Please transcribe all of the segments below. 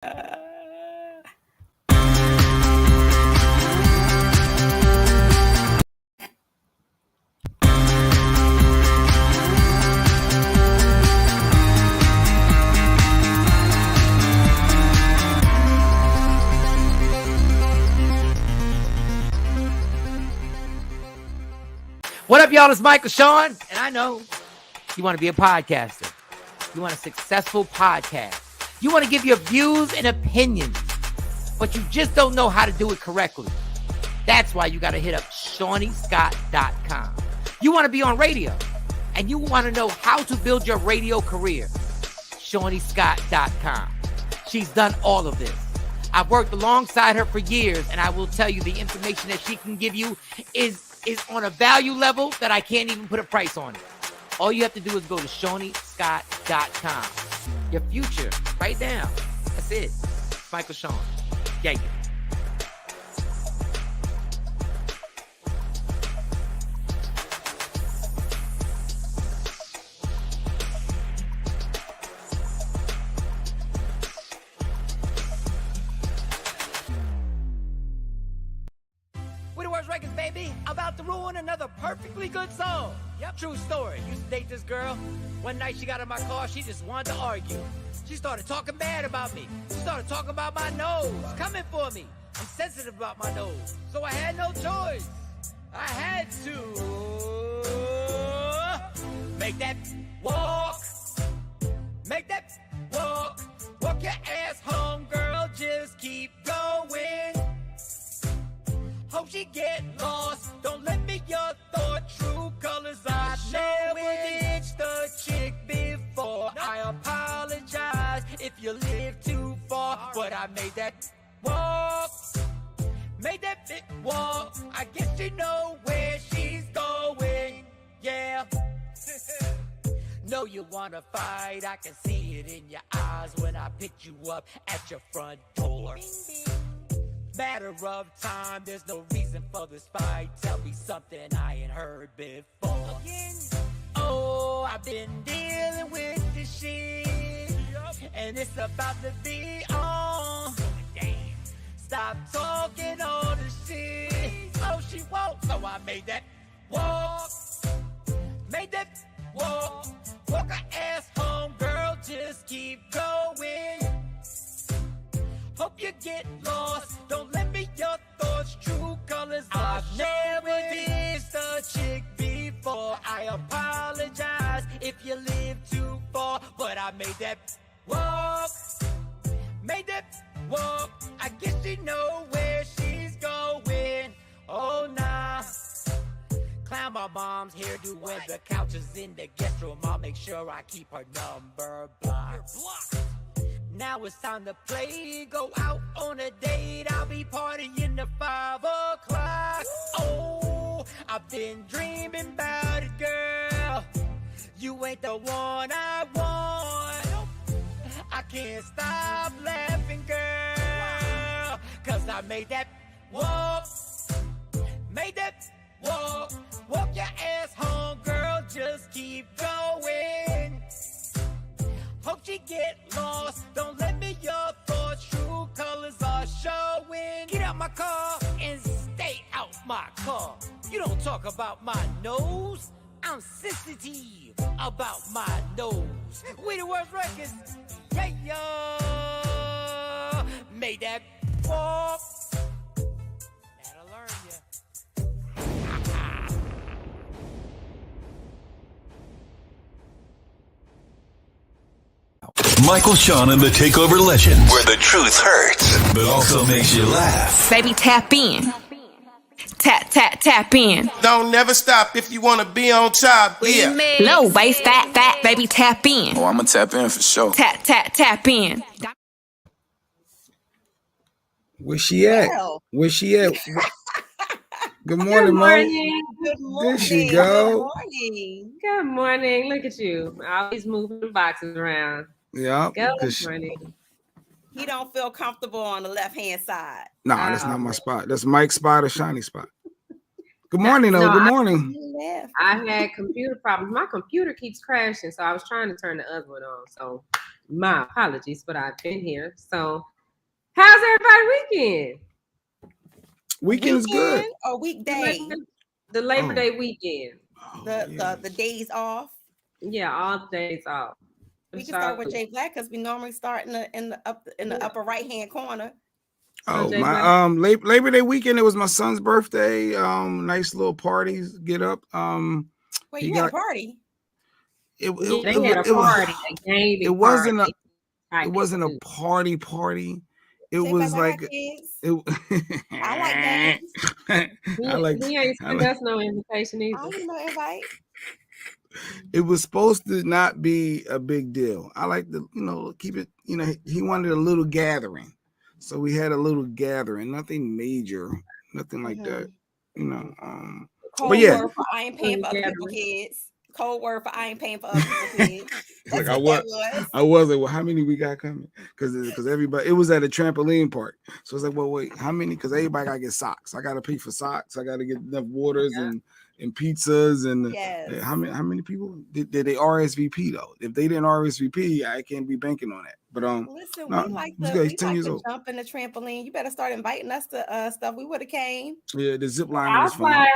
What up, y'all? It's Michael Shawn, and I know you want to be a podcaster. You want a successful podcast. You want to give your views and opinions, but you just don't know how to do it correctly. That's why you got to hit up ShaniScott.com. You want to be on radio, and you want to know how to build your radio career. ShaniScott.com. She's done all of this. I've worked alongside her for years, and I will tell you the information that she can give you is on a value level that I can't even put a price on it. All you have to do is go to ShaniScott.com. Your future, right now. That's it. Michael Shawn. Yeah. Records, baby, about to ruin another perfectly good song. Yep, true story. Used to date this girl. One night she got in my car, she just wanted to argue. She started talking bad about me. She started talking about my nose, coming for me. I'm sensitive about my nose, so I had no choice. I had to make that walk. Make that walk. Walk your ass home, girl, just keep going. Hope she get lost. Don't let me your thought. True colors I never ditched the chick before. I apologize if you live too far, but I made that walk. Made that big walk. I guess you know where she's going. Yeah. Know you wanna fight. I can see it in your eyes when I picked you up at your front door. Matter of time, there's no reason for this fight. Tell me something I ain't heard before. Oh, I've been dealing with this shit, and it's about to be on. Stop talking all the shit. Oh, she won't, so I made that walk. Made that walk. Walk her ass home, girl, just keep going. Hope you get lost. Don't let me your thoughts. True colors. I've never dissed a chick before. I apologize if you live too far, but I made that walk. Made that walk. I guess you know where she's going. Oh, nah. Clown my mom's hairdo when the couch is in the guest room. I'll make sure I keep her number blocked. Now it's time to play, go out on a date. I'll be partying at 5 o'clock. Oh, I've been dreaming about it, girl. You ain't the one I want. I can't stop laughing, girl, 'cause I made that walk. Made that walk. Walk your ass home, girl, just keep going. Hope she get lost. Don't let me your thoughts. True colors are showing. Get out my car and stay out my car. You don't talk about my nose. I'm sensitive about my nose. We the Worst Records. Yeah, yeah. Made that walk. That'll learn ya. Michael Shawn and the Takeover Legends, where the truth hurts, but also makes you laugh. Baby, tap in. Tap, tap, tap in. Don't never stop if you want to be on top. Yeah. Low waist, fat, fat, baby, tap in. Oh, I'm going to tap in for sure. Tap, tap, tap in. Where she at? Well. Where she at? Good morning, Mo. Good morning. There she go. Good morning. Good morning. Look at you. Always moving the boxes around. Yeah. Good morning. He don't feel comfortable on the left-hand side. Nah, that's not my spot. That's Mike's spot or Shani's spot. Good morning, though. Good morning. I had computer problems. My computer keeps crashing, so I was trying to turn the other one on. So My apologies, but I've been here. So, how's everybody weekend? Weekend is good. Or weekday? The Labor Oh. Day weekend. Oh, The days off. Yeah, all the days off. We can start with Jay Black because we normally start in the upper right hand corner. Oh, Jay my Black. Labor Day weekend. It was my son's birthday. Nice little parties. Get up. Wait, he you got had a party? They had a party, a gaming it wasn't party. it wasn't a party. It Jay was Black, I like got kids. it. I like games. He ain't sent us no invitation either. I ain't no invite. It was supposed to not be a big deal. I like to, keep it. He wanted a little gathering, so we had a little gathering. Nothing major, nothing like that. Cold But yeah, word for I ain't paying for other people's kids. Cold word for I ain't paying for other people's kids. That's like what that was. I was like, well, how many we got coming? Because everybody, it was at a trampoline park, so it's like, well, wait, how many? Because everybody gotta get socks. I gotta pay for socks. I gotta get enough waters and pizzas and yes. How many people did they RSVP though? If they didn't RSVP, I can't be banking on that. But listen, no, we like this to guy's 10 years old. jump in the trampoline. You better start inviting us to stuff. We would have came. Yeah, the zip line was fun.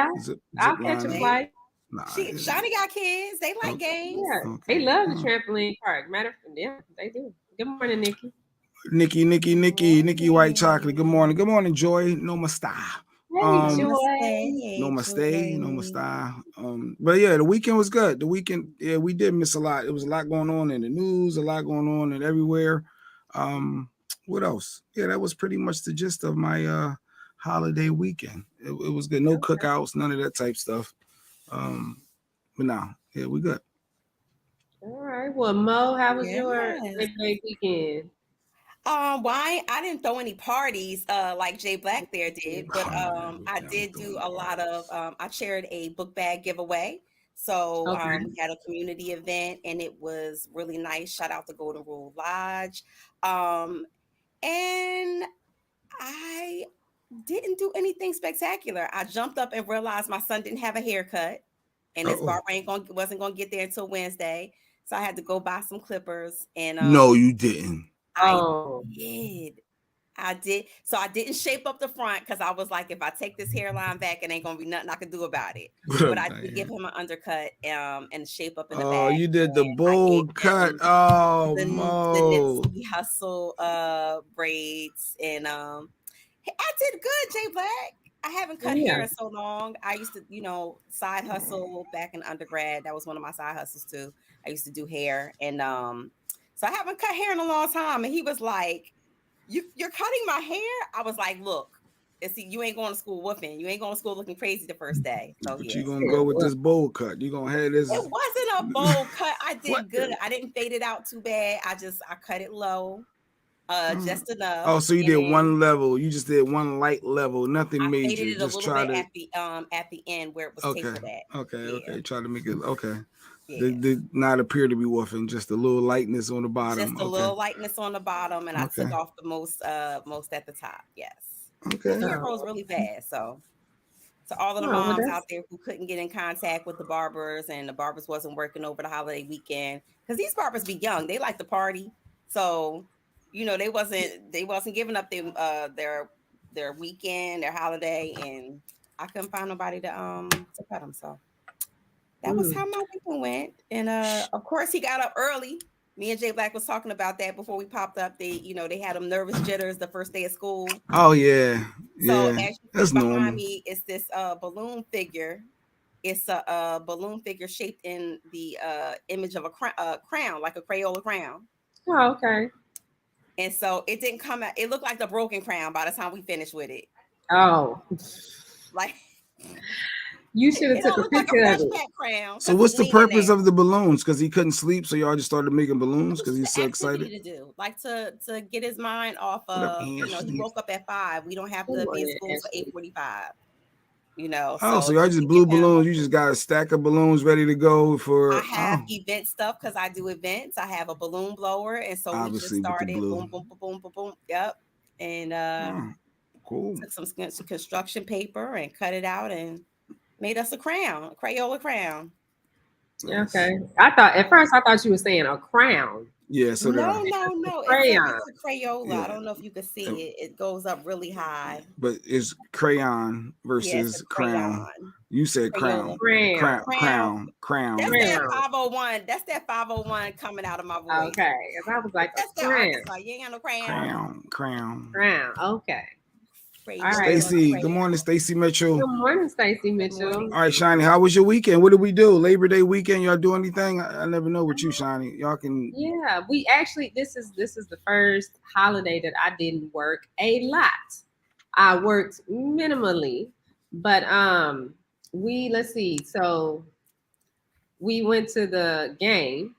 I'll catch a flight. Nah, Shani got kids. They like games. Yeah, they love the trampoline park. Matter of fact, yeah, they do. Good morning, Nikki. Nikki White Chocolate. Good morning, Joy. No masta. No masta. But yeah, the weekend was good. The weekend, yeah, we did miss a lot. It was a lot going on in the news, a lot going on and everywhere. What else? Yeah, that was pretty much the gist of my holiday weekend. It was good. No cookouts, none of that type stuff. But now, yeah, we good. All right. Well, Mo, how was your Labor Day weekend? Well, I didn't throw any parties like Jay Black there did, but I did do a lot of. I chaired a book bag giveaway, so we had a community event, and it was really nice. Shout out to Golden Rule Lodge, and I didn't do anything spectacular. I jumped up and realized my son didn't have a haircut, and his barber wasn't gonna get there until Wednesday, so I had to go buy some clippers. And no, you didn't. I did. So I didn't shape up the front because I was like, if I take this hairline back, it ain't gonna be nothing I can do about it. But I did give him an undercut and shape up in the back. Oh, you did the bold cut. Oh, the Nipsey Hustle braids, and I did good, Jay Black. I haven't cut hair in so long. I used to, side hustle back in undergrad. That was one of my side hustles too. I used to do hair, and so I haven't cut hair in a long time. And he was like, You're cutting my hair? I was like, look, see, you ain't going to school woofing. You ain't going to school looking crazy the first day. So but you're gonna go with this bowl cut. You're gonna have this. It wasn't a bowl cut. I did good. I didn't fade it out too bad. I cut it low. Just enough. Oh, so you did one level. You just did one light level, nothing major. I faded it just a little bit at the end where it was tapered at. Okay. Try to make it Yeah. They not appear to be woofing, just a little lightness on the bottom. Just a little lightness on the bottom, and I took off the most at the top. Yes. Okay. The hair grows really fast, so all of the moms out there who couldn't get in contact with the barbers, and the barbers wasn't working over the holiday weekend, because these barbers be young, they like to party, so they wasn't giving up their weekend, their holiday, and I couldn't find nobody to cut them, so. That was how my weekend went. And of course he got up early. Me and Jay Black was talking about that before we popped up. They had them nervous jitters the first day of school. Oh yeah. So as you see behind me, it's this balloon figure. It's a balloon figure shaped in the image of a crown, like a Crayola crown. Oh, okay. And so it didn't come out. It looked like the broken crown by the time we finished with it. Oh. Like you should have took a picture of it. So what's the purpose of the balloons? Because he couldn't sleep, so y'all just started making balloons because he's so excited. To do, like to get his mind off of. He woke up at 5. We don't have to be in school for 8:45. So y'all just blew balloons. You just got a stack of balloons ready to go for. I have event stuff because I do events. I have a balloon blower, and so obviously we just started boom, boom, boom, boom, boom. Yep, and cool. Took some construction paper and cut it out and made us a crown, a Crayola crown. Okay. At first I thought you were saying a crown. Yeah, so No. Crayon. It's a Crayola. Yeah. I don't know if you can see it. It goes up really high. But it's crayon Yeah, it's a versus crown. crayon. You said Crayola. crown. Crown. Crown. That's Yeah. that 501. That's that 501 coming out of my voice. Okay. If I was like That's a that crown. Arkansas. You ain't got no crayon. Crown. Crown. Okay. Crayola, All right. Stacy, crayon. good morning, Stacy Mitchell. Good morning, Stacy Mitchell. morning. All right, Shani, how was your weekend? What did we do? Labor Day weekend, y'all do anything? I never know with you, Shani. Y'all can. Yeah, we actually this is the first holiday that I didn't work a lot. I worked minimally, but let's see. So we went to the game.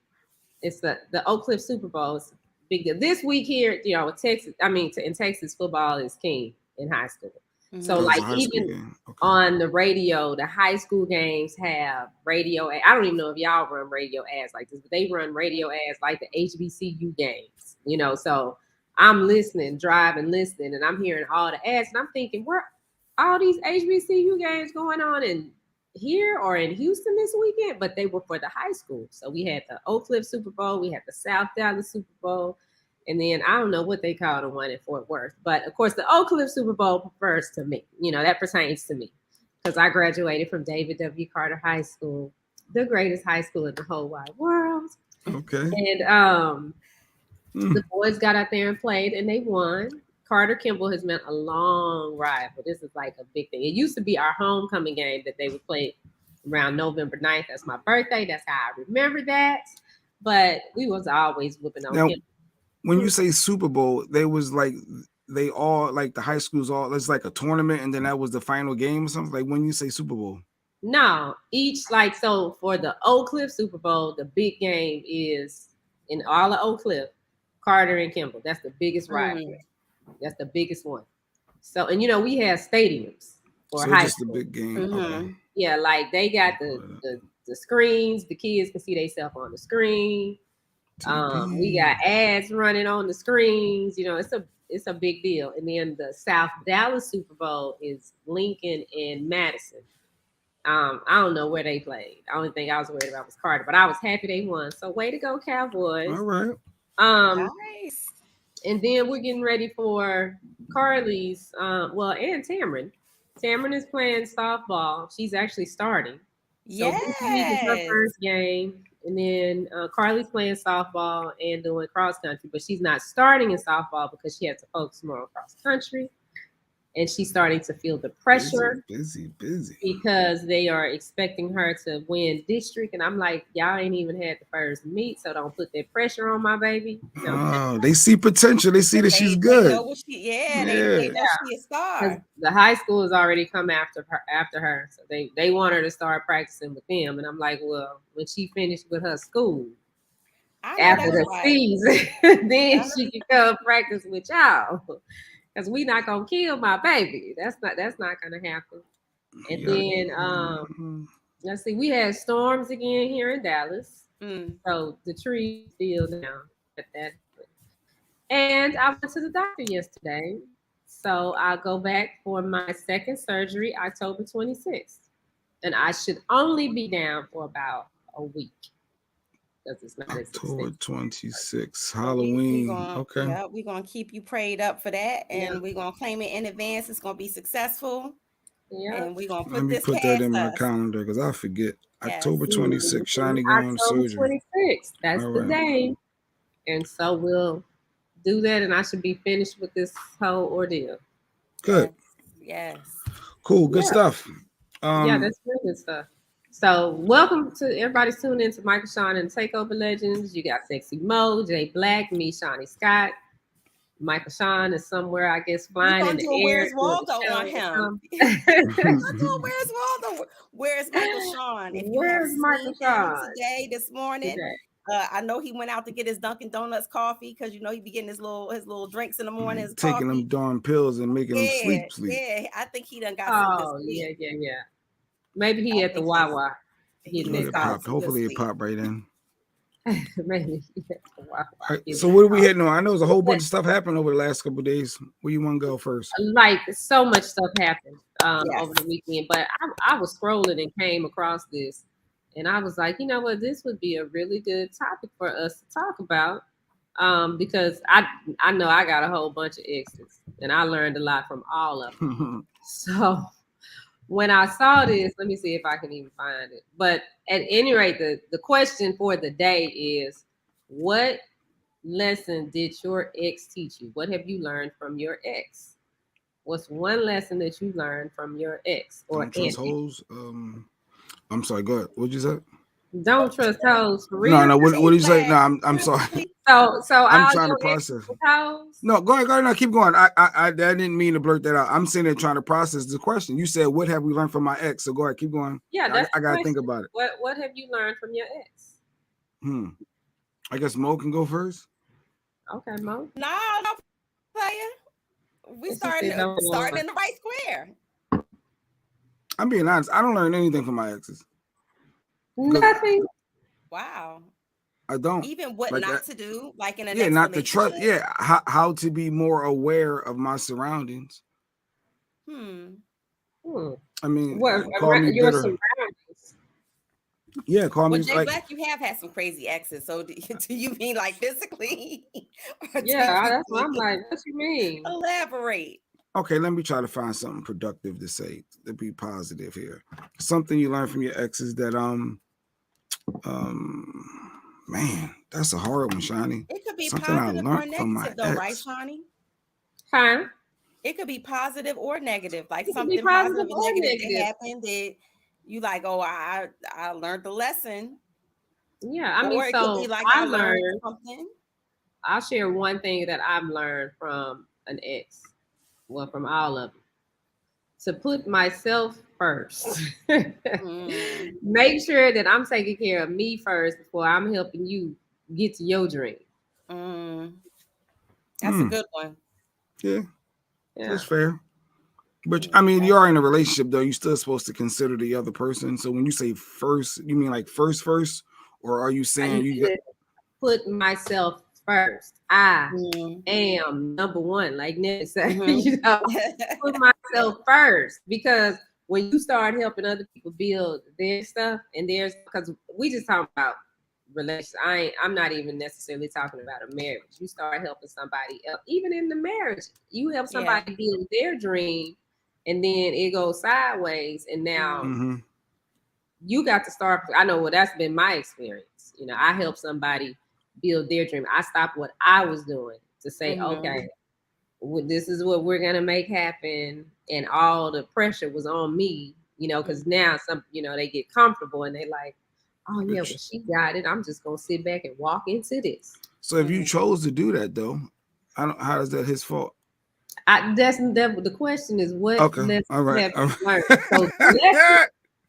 It's the Oak Cliff Super Bowl. It's a big deal. This week here, in Texas, football is king in high school. So like even on the radio, the high school games have radio. I don't even know if y'all run radio ads like this, but they run radio ads like the HBCU games, so I'm driving, listening, and I'm hearing all the ads and I'm thinking, where all these HBCU games going on in here or in Houston this weekend? But they were for the high school. So we had the Oak Cliff Super Bowl, we had the South Dallas Super Bowl, and then I don't know what they call the one in Fort Worth. But of course, the Oak Cliff Super Bowl refers to me. That pertains to me because I graduated from David W. Carter High School, the greatest high school in the whole wide world. Okay. And the boys got out there and played, and they won. Carter Kimball has been a long ride, but this is like a big thing. It used to be our homecoming game that they would play around November 9th. That's my birthday. That's how I remember that. But we was always whooping on him. When you say Super Bowl, they all like the high schools it's like a tournament and then that was the final game or something. Like when you say Super Bowl. No, so for the Oak Cliff Super Bowl, the big game is in all of Oak Cliff, Carter and Kimball. That's the biggest rivalry. That's the biggest one. So, and we have stadiums for high school. The big game. Mm-hmm. Okay. Yeah, like they got the screens. The kids can see themselves on the screen. We got ads running on the screens. It's a big deal. And then the South Dallas Super Bowl is Lincoln and Madison. I don't know where they played. The only thing I was worried about was Carter, but I was happy they won. So way to go, Cowboys. All right. Nice. And then we're getting ready for Carly's, and Tamron. Tamron is playing softball. She's actually starting. So this week is her first game. And then Carly's playing softball and doing cross country, but she's not starting in softball because she had to focus more on cross country. And she's starting to feel the pressure. Busy. Because they are expecting her to win district. And I'm like, y'all ain't even had the first meet, so don't put that pressure on my baby. No. They see potential. They see that she's good. They know they know she's a star. The high school has already come after her. So they want her to start practicing with them. And I'm like, well, when she finished with her school, after the season, then she can come practice with y'all. Because we not gonna kill my baby. That's not gonna happen. And then let's see, we had storms again here in Dallas. So the trees still down at that. And I went to the doctor yesterday. So I'll go back for my second surgery October 26th. And I should only be down for about a week. It's not October 26th, Halloween. Okay. Yeah, we're gonna keep you prayed up for that, and we're gonna claim it in advance. It's gonna be successful. Yeah, and we're gonna put that in my calendar because I forget. October 26th, Shani going surgery. 26th. That's the day, and so we'll do that, and I should be finished with this whole ordeal. Good. Yes. Cool. Good stuff. That's really good stuff. So welcome to everybody's tuning in to Michael Shawn and Takeover Legends. You got Sexy Mo, Jay Black, me, Shani Scott. Michael Shawn is somewhere, I guess, flying in the air. Where's Waldo on him? Where's Waldo? Where's Michael Shawn? Where's Michael Shawn? This morning. I know he went out to get his Dunkin' Donuts coffee because he be getting his little drinks in the morning. Taking them darn pills and making them sleep. Yeah, I think he done got some. Yeah. Maybe he at the Wawa. Hopefully it popped right in. Maybe he at the Wawa. Right, so what are we hitting on? I know there's a whole bunch of stuff happened over the last couple of days. Where you want to go first? Like so much stuff happened over the weekend, but I was scrolling and came across this, and I was like, you know what, this would be a really good topic for us to talk about. because I know I got a whole bunch of exes, and I learned a lot from all of them. So when I saw this, let me see if I can even find it. But at any rate, the question for the day is, what lesson did your ex teach you? What have you learned from your ex? What's one lesson that you learned from your ex or Don't trust hoes. I'm sorry. Go ahead. What'd you say? Don't trust hoes for real. No. What did you say? No, I'm sorry. So I'm all trying to your process. exes hoes? No, go ahead. No, keep going. I didn't mean to blurt that out. I'm sitting there trying to process the question. You said, "What have we learned from my ex?" So go ahead, keep going. Yeah, that's I gotta think about it. What have you learned from your ex? I guess Mo can go first. Okay, Mo. No, player. We starting in the right square. I'm being honest. I don't learn anything from my exes. Nothing. Wow. I don't. Even what not to do, like in a yeah, not to trust. Yeah, how to be more aware of my surroundings. I mean, call me your bitter. surroundings. Yeah, call me Jay like. Black, you have had some crazy exes. So do you mean like physically? Yeah, that's what I'm like. What you mean? Elaborate. Okay, let me try to find something productive to say to be positive here. Something you learn from your exes that man, that's a hard one, Shani. It could be something positive or negative, though, right, Shani? Huh? It could be positive or negative, like something positive or negative that happened that you like. Oh, I learned the lesson. Yeah, I mean, or it so could be like I learned learned something. I'll share one thing that I've learned from an ex. Well, from all of them. To put myself first. Make sure that I'm taking care of me first before I'm helping you get to your dream. That's a good one. Yeah, that's fair. But I mean, you are in a relationship, though. You're still supposed to consider the other person. So when you say first, you mean like first, or are you saying you put myself first? I am number one, like Ned said. You know, put myself first, because when you start helping other people build their stuff and theirs, because we just talking about relationship. I'm not even necessarily talking about a marriage. You start helping somebody else, even in the marriage, you help somebody build their dream, and then it goes sideways, and now you got to start. I know, well, that's been my experience. You know, I help somebody build their dream. I stopped what I was doing to say, okay, this is what we're gonna make happen, and all the pressure was on me. You know, because now they get comfortable and they like, oh yeah, well, she got it. I'm just gonna sit back and walk into this. So if you chose to do that, though, how is that his fault? The question is, what lesson have you learned? So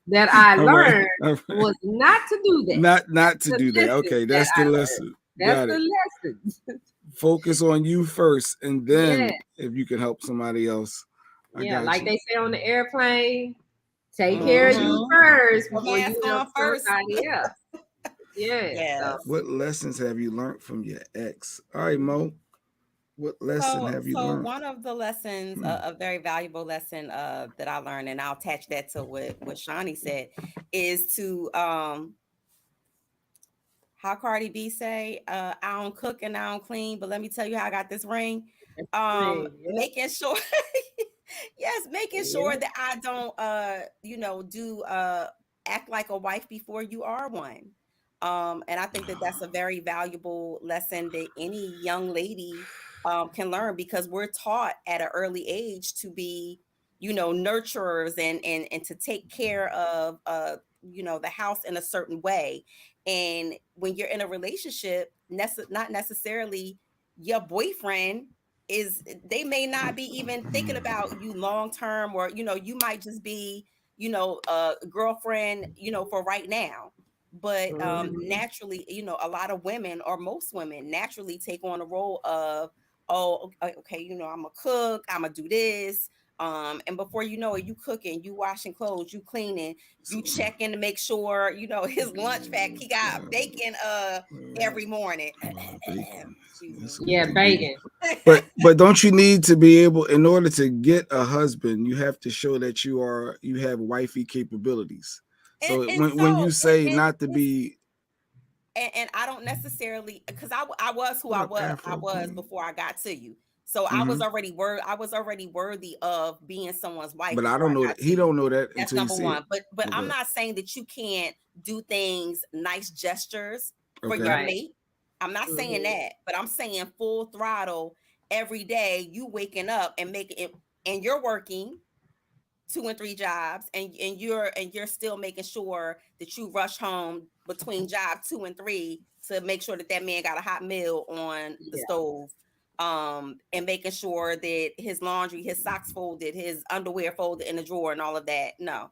that I learned was not to do that. Not to do that. Okay, that's the lesson. That's the lesson. Focus on you first, and then if you can help somebody else. Like they say on the airplane, take care of you first before you help somebody else. So. What lessons have you learned from your ex? All right, Mo. What lesson have you learned? One of the lessons, a very valuable lesson that I learned, and I'll attach that to what Shani said, is to how Cardi B say, I don't cook and I don't clean, but let me tell you how I got this ring. Making sure, making sure that I don't, do act like a wife before you are one. And I think that that's a very valuable lesson that any young lady can learn, because we're taught at an early age to be, nurturers and to take care of, the house in a certain way. And when you're in a relationship, not necessarily your boyfriend they may not be even thinking about you long term, or, you might just be, a girlfriend, for right now. But naturally, a lot of women, or most women, naturally take on a role of, oh, okay, I'm a cook, I'm gonna do this. And before you know it, you cooking, you washing clothes, you cleaning, you checking to make sure, his lunch pack, he got bacon every morning. Bacon. But don't you need to be able, in order to get a husband, you have to show that you have wifey capabilities. So when you say not to be, and I don't necessarily, because I was who I was before I got to you. So I was already worthy of being someone's wife. But I don't know that he don't know that. That's number one. But I'm not saying that you can't do things, nice gestures for your mate. I'm not saying that, but I'm saying full throttle every day. You waking up and making it, and you're working 2 and 3 jobs, and you're still making sure that you rush home between job 2 and 3 to make sure that man got a hot meal on the stove, and making sure that his laundry, his socks folded, his underwear folded in the drawer, and all of that. No,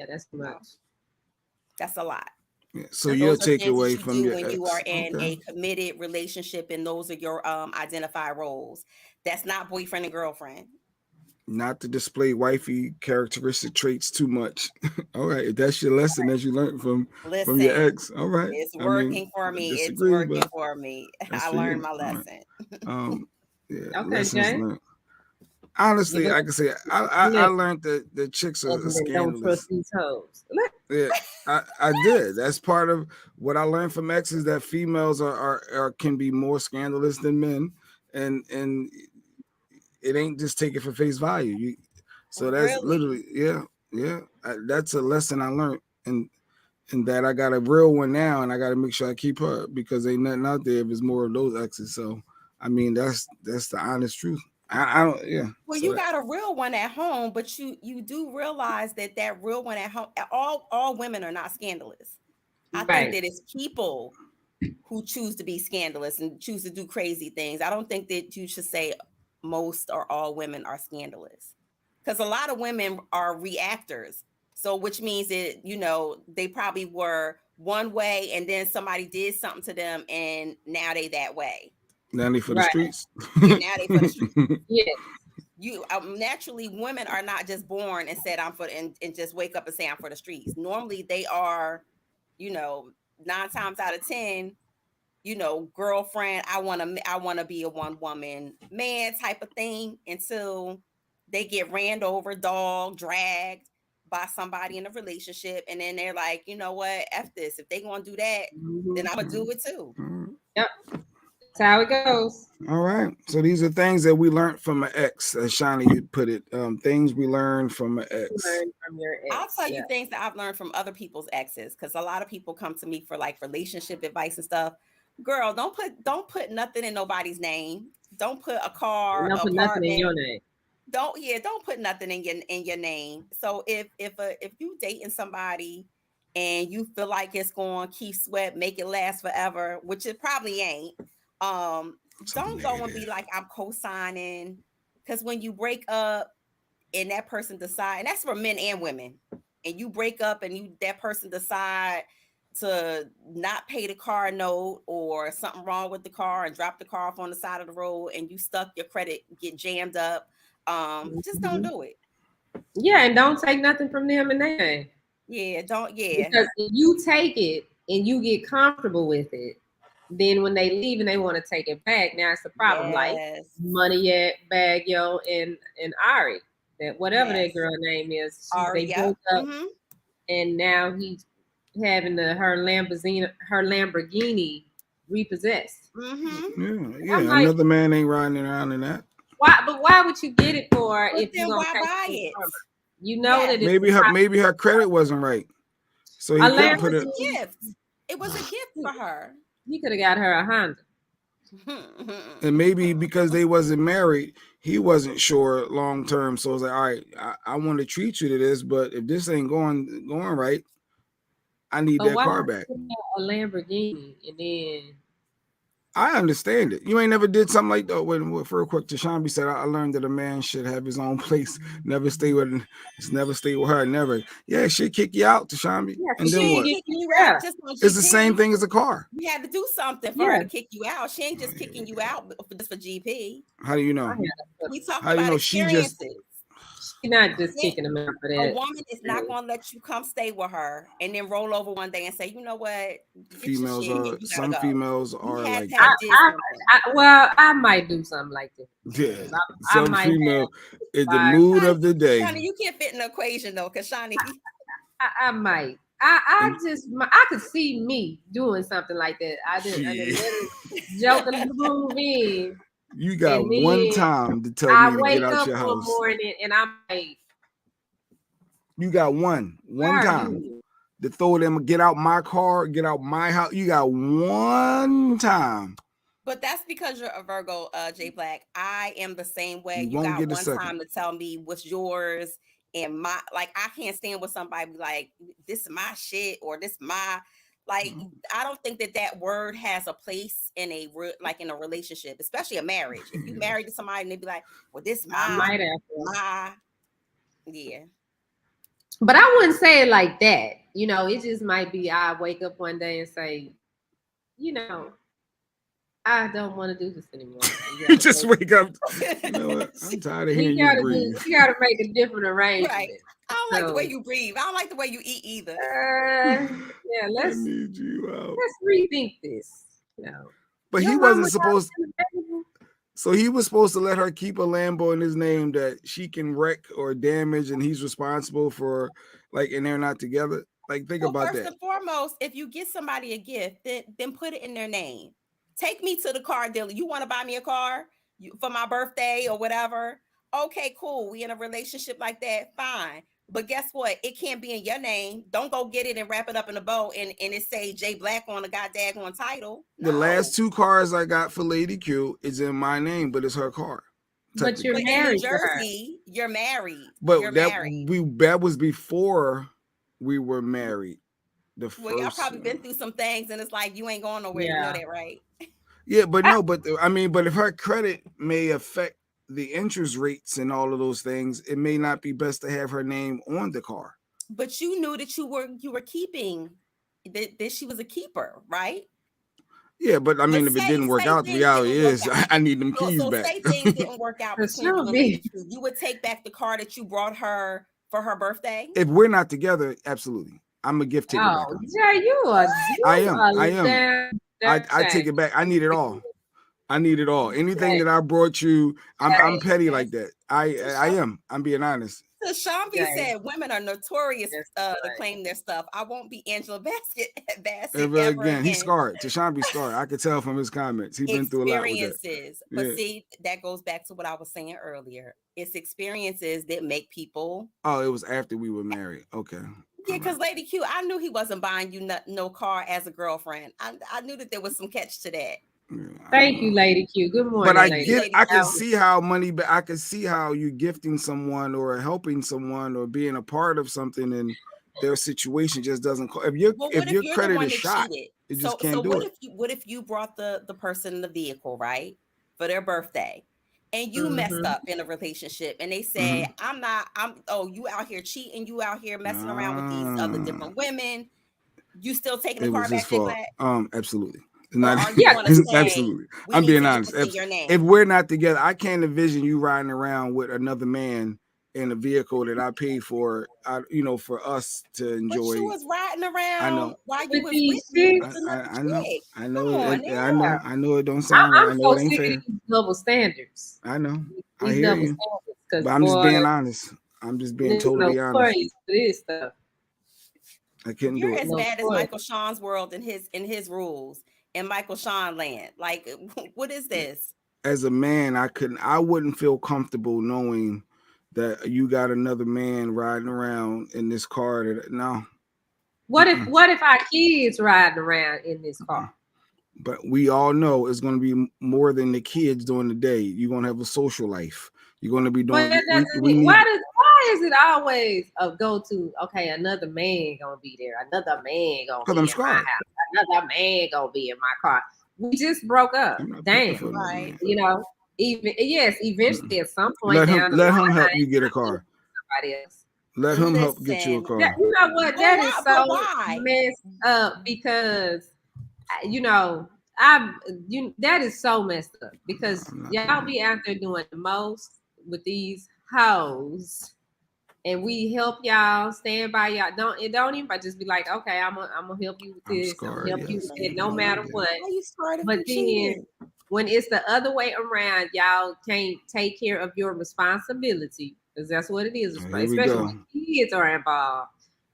that's too much. That's a lot. Yeah, so you'll take away from your when ex. You are in a committed relationship, and those are your identified roles. That's not boyfriend and girlfriend. Not to display wifey characteristic traits too much. All right, if that's your lesson that you learned from your ex, all right, it's working for me. It's working for me. I learned my lesson. Right. Okay, lessons Jay. Learned. Honestly, I can say I learned that the chicks are scandalous. Don't trust these hoes. Yeah, I did. That's part of what I learned from exes, that females are can be more scandalous than men, and it ain't just take it for face value. So that's literally, that's a lesson I learned, and that I got a real one now, and I got to make sure I keep her, because ain't nothing out there if it's more of those exes. So I mean, that's the honest truth. I don't, Well, so you got a real one at home, but you do realize that real one at home, all women are not scandalous. I think that it's people who choose to be scandalous and choose to do crazy things. I don't think that you should say most or all women are scandalous, because a lot of women are reactors. So which means that, they probably were one way, and then somebody did something to them, and now they that way. Now they for the streets. Yeah, now they for the streets. Yeah. You naturally, women are not just born and said I'm for and just wake up and say I'm for the streets. Normally they are, 9 times out of 10, girlfriend, I want to be a one woman man type of thing, until they get ran over, dogged, dragged by somebody in a relationship, and then they're like, you know what, F this. If they gonna do that, then I'm gonna do it too. Yep. That's how it goes. All right. So these are things that we learned from an ex, as Shani put it. Things we learned from an ex. From your ex. I'll tell you things that I've learned from other people's exes, because a lot of people come to me for like relationship advice and stuff. Girl, don't put nothing in nobody's name. Don't put a car. Don't put nothing in your name. Don't put nothing in your name. So if you dating somebody and you feel like it's going to keep sweat, make it last forever, which it probably ain't. Don't go and be like, I'm co-signing, because when you break up and that person decide, and that's for men and women, and you break up and that person decide to not pay the car note, or something wrong with the car and drop the car off on the side of the road, and you stuck, your credit get jammed up, just don't do it. Yeah, and don't take nothing from them and they. Because if you take it and you get comfortable with it, then when they leave and they want to take it back, now it's a problem. Like Money at Baggio and Ari, that whatever that girl name is, they broke up, and now he's having her Lamborghini repossessed. Another man ain't riding around in that. Why would you get it for if you gonna buy it? You know that maybe her credit wasn't right, so he couldn't put it. It was a gift for her. He could have got her a Honda. And maybe because they wasn't married, he wasn't sure long term. So it's like, all right, I want to treat you to this, but if this ain't going right, I need that car back. A Lamborghini, and then I understand it. You ain't never did something like that. Wait, real quick, Tashambi said, I learned that a man should have his own place. Never stay with her. Never. Yeah, she'll kick you out, Tashambi. Yeah, and then what? It's the same thing as a car. You had to do something for her to kick you out. She ain't just kicking you out just for GP. How do you know? We talk about experiences. She's not just kicking them out for that. A woman is not going to let you come stay with her and then roll over one day and say, you know what? Some females are like I might do something like that. Yeah, some female in the mood of the day. Shani, you can't fit in the equation though, because Shani, I might. I could see me doing something like that. I didn't let it joking move in. You got And one then time to tell I me to wake get out up your one house. morning and I'm like, You got one time to throw them, get out my car, get out my house. You got one time. But that's because you're a Virgo, J Black. I am the same way. You You won't got get a one second. time to tell me what's yours and my, like, I can't stand with somebody be like, this is my shit or this my, like, I don't think that word has a place in a in a relationship, especially a marriage. If you married to somebody and they be like, well, this my, yeah. But I wouldn't say it like that. You know, it just might be I wake up one day and say, you know, I don't want to do this anymore. You just wake up. You know what? I'm tired of hearing you breathe. We gotta make a different arrangement. Right. I don't like the way you breathe. I don't like the way you eat either. Yeah, I need you out. Let's rethink this. No. But he wasn't supposed to. So he was supposed to let her keep a Lambo in his name that she can wreck or damage, and he's responsible for, like, and they're not together. Like, think about that. First and foremost, if you get somebody a gift, then put it in their name. Take me to the car dealer. You want to buy me a car for my birthday or whatever? Okay, cool. We in a relationship like that, fine. But guess what? It can't be in your name. Don't go get it and wrap it up in a bow and it say J Black on the goddamn title. No. The last 2 cars I got for Lady Q is in my name, but it's her car. But you're married. In New Jersey, you're married. But you're that was before we were married. Y'all probably been through some things, and it's like you ain't going nowhere. Yeah. You know that, right? Yeah, but no, but I mean, but if her credit may affect the interest rates and all of those things, it may not be best to have her name on the car. But you knew that you were keeping that she was a keeper, right? Yeah, but I mean, if it didn't work out, the reality is I need them keys back. Say things didn't work out between you would take back the car that you brought her for her birthday. If we're not together, absolutely, I'm a gift taker. Oh, yeah, you are. I am. I take it back. I need it all. I need it all. Anything that I brought you, I'm petty like that. I am. I'm being honest. So Shambi said women are notorious to claim their stuff. I won't be Angela Bassett ever again. He's scarred. Tashambi's scarred. I could tell from his comments. He's been through a lot with that. Experiences. But see, that goes back to what I was saying earlier. It's experiences that make people. Oh, it was after we were married. Okay. Yeah, because Lady Q, I knew he wasn't buying you no car as a girlfriend. I knew that there was some catch to that. Thank you, Lady Q. Good morning. But I can see how I can see how you gifting someone or helping someone or being a part of something and their situation just doesn't. If your credit is shot, it just can't do it. What if you brought the person in the vehicle, right, for their birthday, and you messed up in a relationship, and they say, you out here cheating, you out here messing around with these other different women, you still taking the car back? Absolutely. Absolutely. I'm being honest. If we're not together, I can't envision you riding around with another man in a vehicle that I paid for, for us to enjoy. But you was riding around. I know. While you was with me. I know it don't sound right. I know it ain't fair. Double standards. I know. I hear you. But I'm just being honest. I'm just being totally honest. This stuff. I couldn't do it. You're as bad as Michael Shawn's world in his rules. In Michael Shawn land, like, what is this? As a man, I wouldn't feel comfortable knowing that you got another man riding around in this car. What if our kids riding around in this car? But we all know it's going to be more than the kids during the day. You're going to have a social life. You're going to be doing. Why is it always a go-to? Okay, another man gonna be there. Another man gonna be in my house. Another man gonna be in my car. We just broke up. Damn, right? You know, eventually at some point, let him help you get a car. Somebody else. Let him help get you a car. You know what? That is so messed up because that is so messed up because y'all be out there doing the most with these hoes, and we help y'all, stand by y'all. Don't even just be like, okay, I'm gonna help you with this, help you with it, no matter what. But then when it's the other way around, y'all can't take care of your responsibility because that's what it is, especially when kids are involved.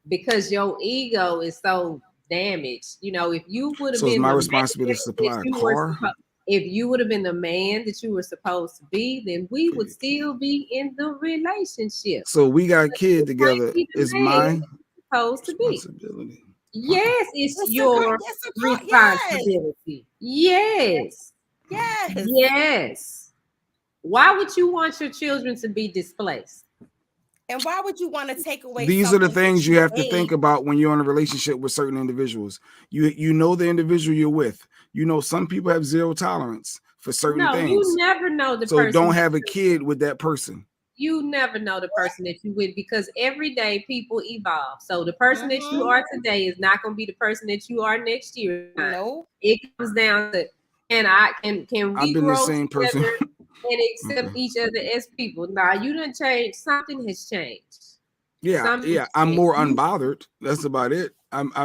because your ego is so damaged. You know, if you would have So it's been my the responsibility to man supply that a you were car. if you would have been the man that you were supposed to be, then we would still be in the relationship. So we got a kid You can't together. be the It's man my that you're supposed to be. responsibility. Yes, it's It's your yes, responsibility. Yes. yes. Yes. Why would you want your children to be displaced? And why would you want to take away? These are the something that things you have to made? think about when you're in a relationship with certain individuals. You know the individual you're with. You know some people have zero tolerance for certain No, things. you never know the So person. don't have a kid with that person. You never know the person that you with, because every day people evolve. So the person that you are today is not going to be the person that you are next year. No. It comes down to can I've we been the grow same together person. and accept each other as people? Nah, you done changed. Something has changed. Yeah, I'm more unbothered. That's about it. Lady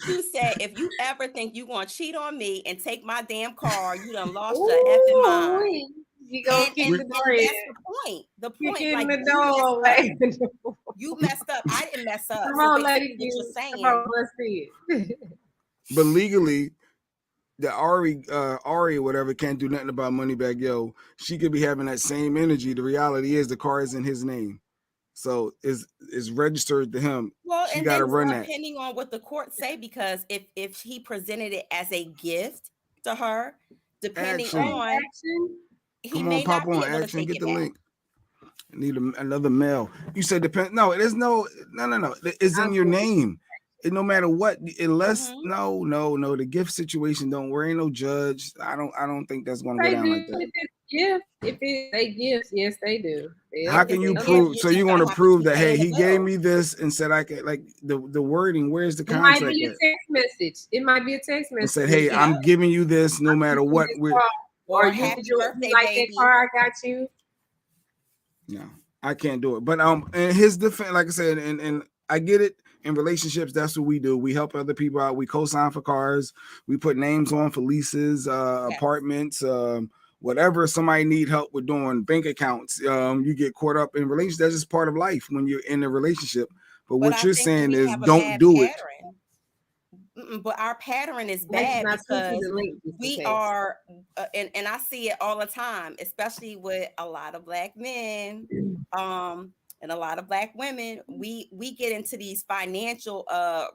Q said, if you ever think you gonna cheat on me and take my damn car, you done lost your effing mind. You gonna kick the door in. That's the point. The point, Kicking like, the door away. you messed up. I didn't mess up. Come So on, basically lady. what you're saying. Come on, let's see it. But legally, the Ari or whatever can't do nothing about Moneybag Yo. She could be having that same energy. The reality is the car is in his name, so is registered to him. Well, she and got to then run that. depending on what the court say, because if he presented it as a gift to her, depending on he may not be able to take get it the back. link. I need another mail. You said depend. No, there's no. It's in your name. And no matter what, unless no, the gift situation don't worry, ain't no judge. I don't think that's gonna go down like that. If they gifts, yes, they do. How can you prove? So you're going to prove that hey, he gave me this and said I could, like the wording. Where's the contract? It might be a text message. It might be a text message. And said, hey, I'm giving you this no matter what. Or happy birthday, like baby. that car I got you. No, I can't do it. But in his defense, like I said, and I get it. In relationships, that's what we do. We help other people out. We co-sign for cars. We put names on for leases, apartments, whatever somebody need help with doing, bank accounts. You get caught up in relationships. That's just part of life when you're in a relationship. But what you're saying is don't do it. But our pattern is bad because we are, and I see it all the time, especially with a lot of Black men, and a lot of Black women. We get into these financial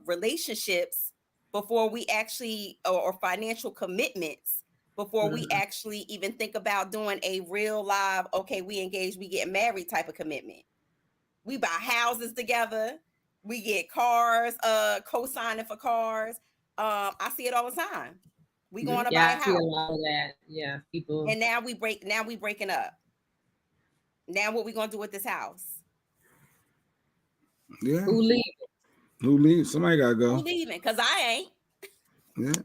relationships before we actually, or financial commitments before we actually even think about doing a real live, okay, we engage, we get married type of commitment. We buy houses together. We get cars, co-signing for cars. I see it all the time. We going to buy a house. I see a lot of that. Yeah, people. And now we breaking up. Now what we gonna do with this house? Yeah. Who leaving? Who leaves? Somebody gotta go. Who leaving? Because I ain't. Yeah.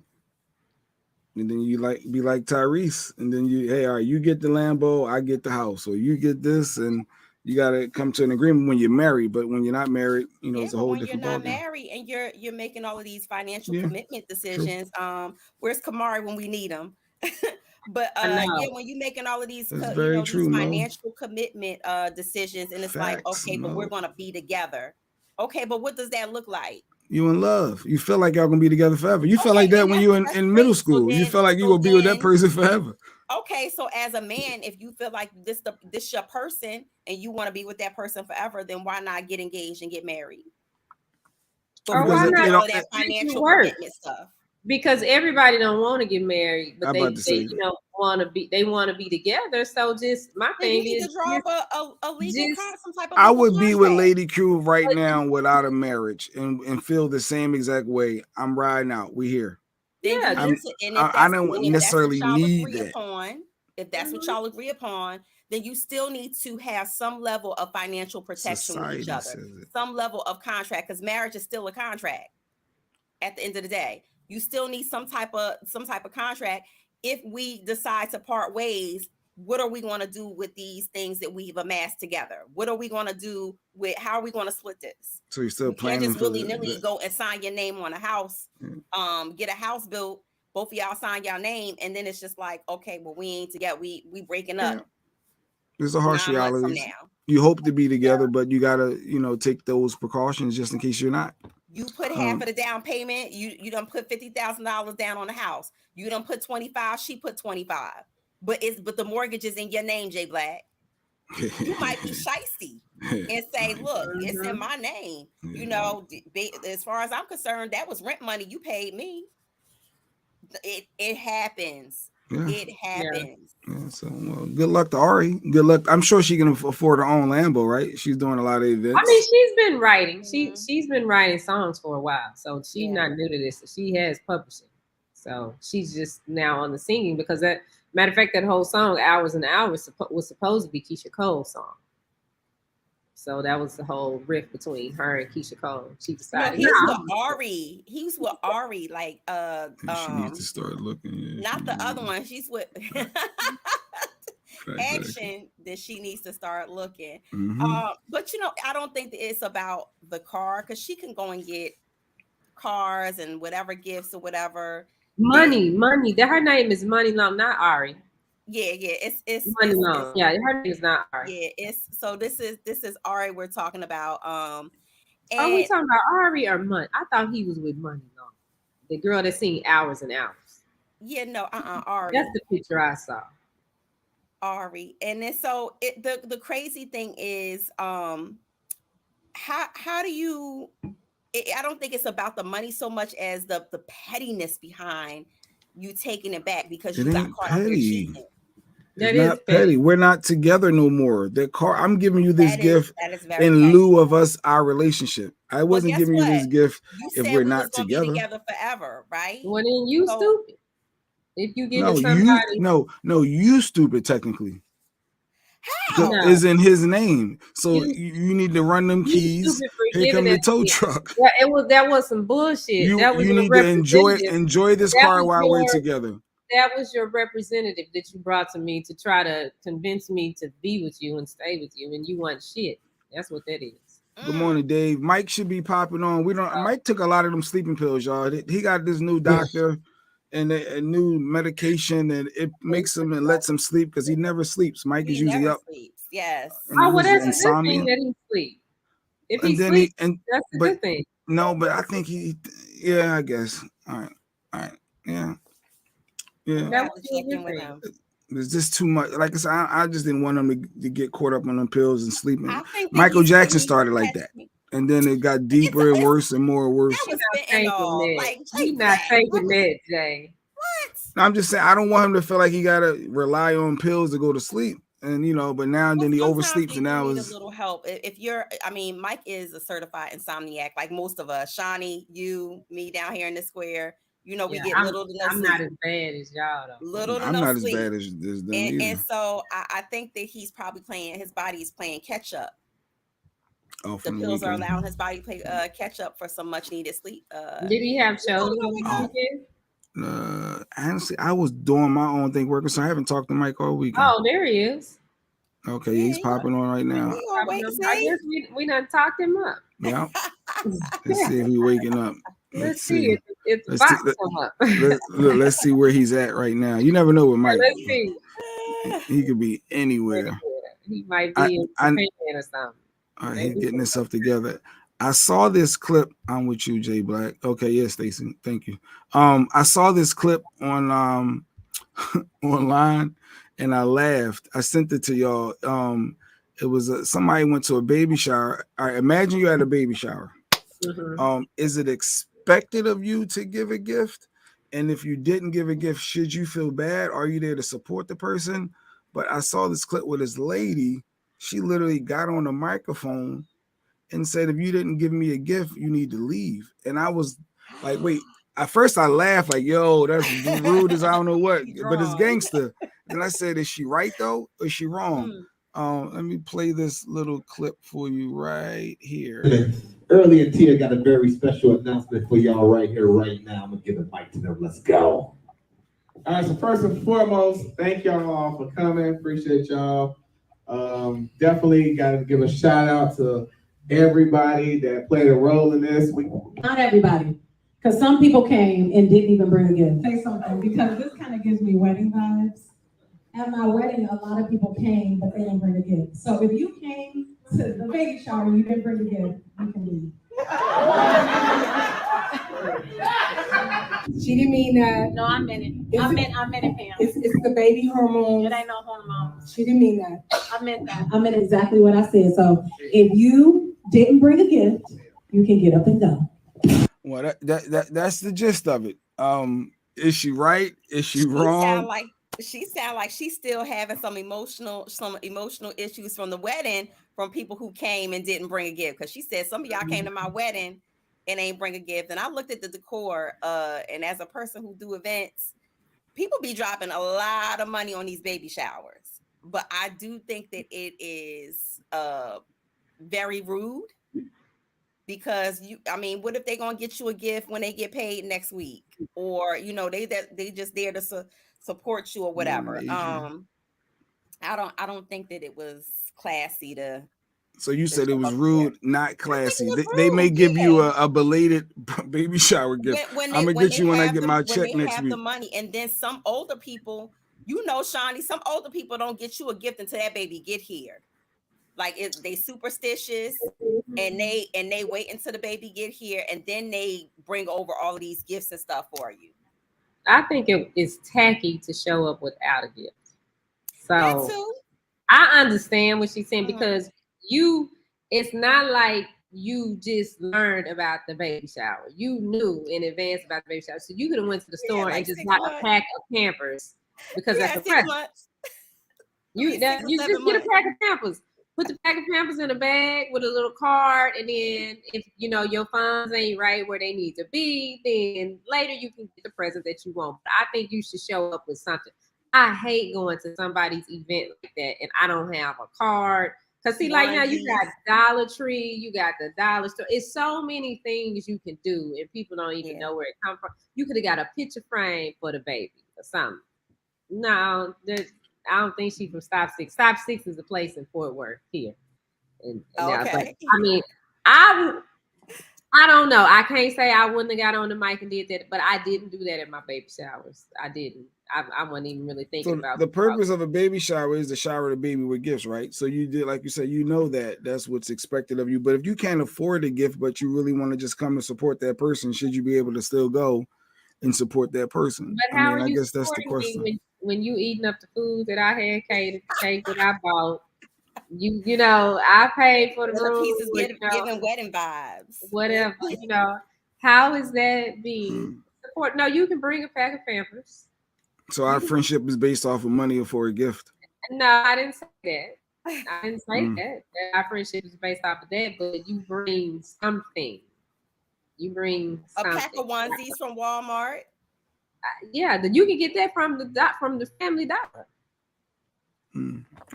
And then you be like Tyrese, and then hey, all right, you get the Lambo, I get the house, or you get this, and you gotta come to an agreement when you're married. But when you're not married, it's a whole different ballgame. When you're not married and you're making all of these financial commitment decisions. True. Where's Kamari when we need him? But when you're making all of these, these financial commitment decisions, and it's like, okay, but we're gonna be together. Okay, but what does that look like? You in love. You feel like y'all gonna be together forever. You felt like that when you were in middle school. You felt like you will be with that person forever. Okay, so as a man, if you feel like this your person and you want to be with that person forever, then why not get engaged and get married? Or why not all that financial commitment stuff? Because everybody don't want to get married, but they want to be. They want to be together. So just my thing is to draw up a legal some type of. I would be with Lady Q right now without a marriage and feel the same exact way. I'm riding out. We here. I don't necessarily need that. If that's what y'all agree upon, then you still need to have some level of financial protection with each other, some level of contract, because marriage is still a contract. At the end of the day, you still need some type of contract. If we decide to part ways, what are we going to do with these things that we've amassed together? What are we going to do with? How are we going to split this? So you're still planning? You can't just willy-nilly go and sign your name on a house, get a house built. Both of y'all sign y'all name, and then it's just like, okay, well, we ain't together. We breaking up. There's a harsh reality. You hope to be together, but you gotta, take those precautions just in case you're not. You put half of the down payment. You done put $50,000 down on the house. You done put 25. She put 25. But the mortgage is in your name, Jay Black. You might be shysty and say, "Look, it's in my name." As far as I'm concerned, that was rent money you paid me. It happens. Yeah. It happens. Yeah, so good luck to Ari. Good luck. I'm sure she can afford her own Lambo, right? She's doing a lot of events. I mean, she's been writing. She's been writing songs for a while, so she's not new to this. She has publishing, so she's just now on the singing because that matter of fact, that whole song, "Hours and Hours," was supposed to be Keisha Cole's song. So that was the whole rift between her and Keisha Cole. She decided. He's with Ari. Like she needs to start looking. Not the other one. She's with Action. That she needs to start looking. But I don't think that it's about the car because she can go and get cars and whatever gifts or whatever. Money. That her name is Money Long, not Ari. Yeah, it's Money Long. Yeah, her name is not Ari. Yeah, this is Ari we're talking about. Are we talking about Ari or Money? I thought he was with Money Long, the girl that sing Hours and Hours. Yeah, no, Ari. That's the picture I saw. Ari, and then so the crazy thing is, how do you? I don't think it's about the money so much as the pettiness behind you taking it back because you got caught up cheating. It's not petty. We're not together no more. The car. I'm giving you this gift in lieu of our relationship. I wasn't giving you this gift if we're not together. Be together forever, right? Well, then you stupid. If you give somebody, you stupid technically. How? Is in his name, so you need to run them keys. Here come the tow truck. Yeah, that was some bullshit. You need to enjoy this car while we're together. That was your representative that you brought to me to try to convince me to be with you and stay with you, and you want shit. That's what that is. Good morning, Dave. Mike should be popping on. Mike took a lot of them sleeping pills, y'all. He got this new doctor and a new medication, and it makes him and lets him sleep because he never sleeps. Mike is usually up. Sleeps. Yes. Well, that's a good thing that he sleeps. If he sleeps, that's a good thing. No, but I think I guess. All right. Yeah. That was a good thing. There's just too much. Like I said, I just didn't want him to get caught up on them pills and sleeping. Michael Jackson started like that. And then it got deeper and worse and more worse. He's not taking that, Jay. What? I'm just saying, I don't want him to feel like he got to rely on pills to go to sleep. And, but now and then he oversleeps and now is a little help. Mike is a certified insomniac, like most of us. Shani, you, me down here in the square. We get little to no sleep. I'm not as bad as y'all, though. I'm not as bad as them either. And so I think that he's probably his body is playing catch up. Oh, the pills are allowing his body to play catch up for some much needed sleep. Did he have shows on the weekend? Honestly, I was doing my own thing working, so I haven't talked to Mike all weekend. Oh, there he is. Okay, he's popping on right now. I guess we done talked him up. Yeah. Let's see if he's waking up. Let's see if the box come up. Let's see where he's at right now. You never know with Mike. Let's see. He could be anywhere. He might be in Japan or something. All right, he's getting himself together. I saw this clip. I'm with you, Jay Black. Okay, yes, Stacey. Thank you. I saw this clip on online and I laughed. I sent it to y'all. It was somebody went to a baby shower. All right, imagine you had a baby shower. Mm-hmm. Is it expected of you to give a gift? And if you didn't give a gift, should you feel bad? Are you there to support the person? But I saw this clip with this lady. She literally got on the microphone and said, if you didn't give me a gift, you need to leave. And I was like, wait, at first I laughed like, yo, that's rude as I don't know what, but it's gangster. And I said, is she right though? Or is she wrong? Let me play this little clip for you right here. Earlier, Tia got a very special announcement for y'all right here, right now. I'm gonna give the mic to them. Let's go. All right, so first and foremost, thank y'all all for coming. Appreciate y'all. Definitely got to give a shout out to everybody that played a role in this. Not everybody, because some people came and didn't even bring a gift. Say something, because this kind of gives me wedding vibes. at my wedding, a lot of people came, but they didn't bring a gift. So if you came to the baby shower and you didn't bring a gift, you can leave. She didn't mean that. No, I meant it. I meant it, Pam. It's the baby hormones. It ain't no hormones. She didn't mean that. I meant that. I meant exactly what I said. So if you didn't bring a gift, you can get up and go. Well, that's the gist of it. Is she right? Is she wrong? She sound like she's still having some emotional issues from the wedding from people who came and didn't bring a gift. Because she said some of y'all came to my wedding and ain't bring a gift. And I looked at the decor, and as a person who do events, people be dropping a lot of money on these baby showers. But I do think that it is very rude. Because what if they gonna get you a gift when they get paid next week, or they just there to support you or whatever. I don't think that it was classy to. So you said it was rude, not classy. They may give you a belated baby shower gift. I'm gonna get you when I get my check next week. The money, and then some older people, Shani, some older people don't get you a gift until that baby get here. Like they superstitious and they wait until the baby get here and then they bring over all of these gifts and stuff for you. I think it is tacky to show up without a gift. So I understand what she's saying because it's not like you just learned about the baby shower. You knew in advance about the baby shower. So you could have went to the store and just got a pack of Pampers because that's the present. You just get a pack of Pampers. Put the pack of Pampers in a bag with a little card, and then if your funds ain't right where they need to be, then later you can get the present that you want. But I think you should show up with something. I hate going to somebody's event like that and I don't have a card. Cause see, like now you got Dollar Tree, you got the dollar store. It's so many things you can do, and people don't even know where it comes from. You could have got a picture frame for the baby or something. No, I don't think she's from Stop 6. Stop 6 is a place in Fort Worth here. And okay. I don't know. I can't say I wouldn't have got on the mic and did that, but I didn't do that at my baby showers. I didn't. I wasn't even really thinking about the purpose of a baby shower is to shower the baby with gifts, right? So you did, like you said, that's what's expected of you. But if you can't afford a gift, but you really want to just come and support that person, should you be able to still go and support that person? But how are you guess that's the question. When you eating up the food that I had catered, the cake that I bought, I paid for the room. Pieces giving wedding vibes. Whatever, how is that being support? No, you can bring a pack of Pampers. So our friendship is based off of money or for a gift? No, I didn't say that. I didn't say that. Our friendship is based off of that, but you bring something. You bring a pack of onesies from Walmart. Yeah, you can get that from the Family Dollar.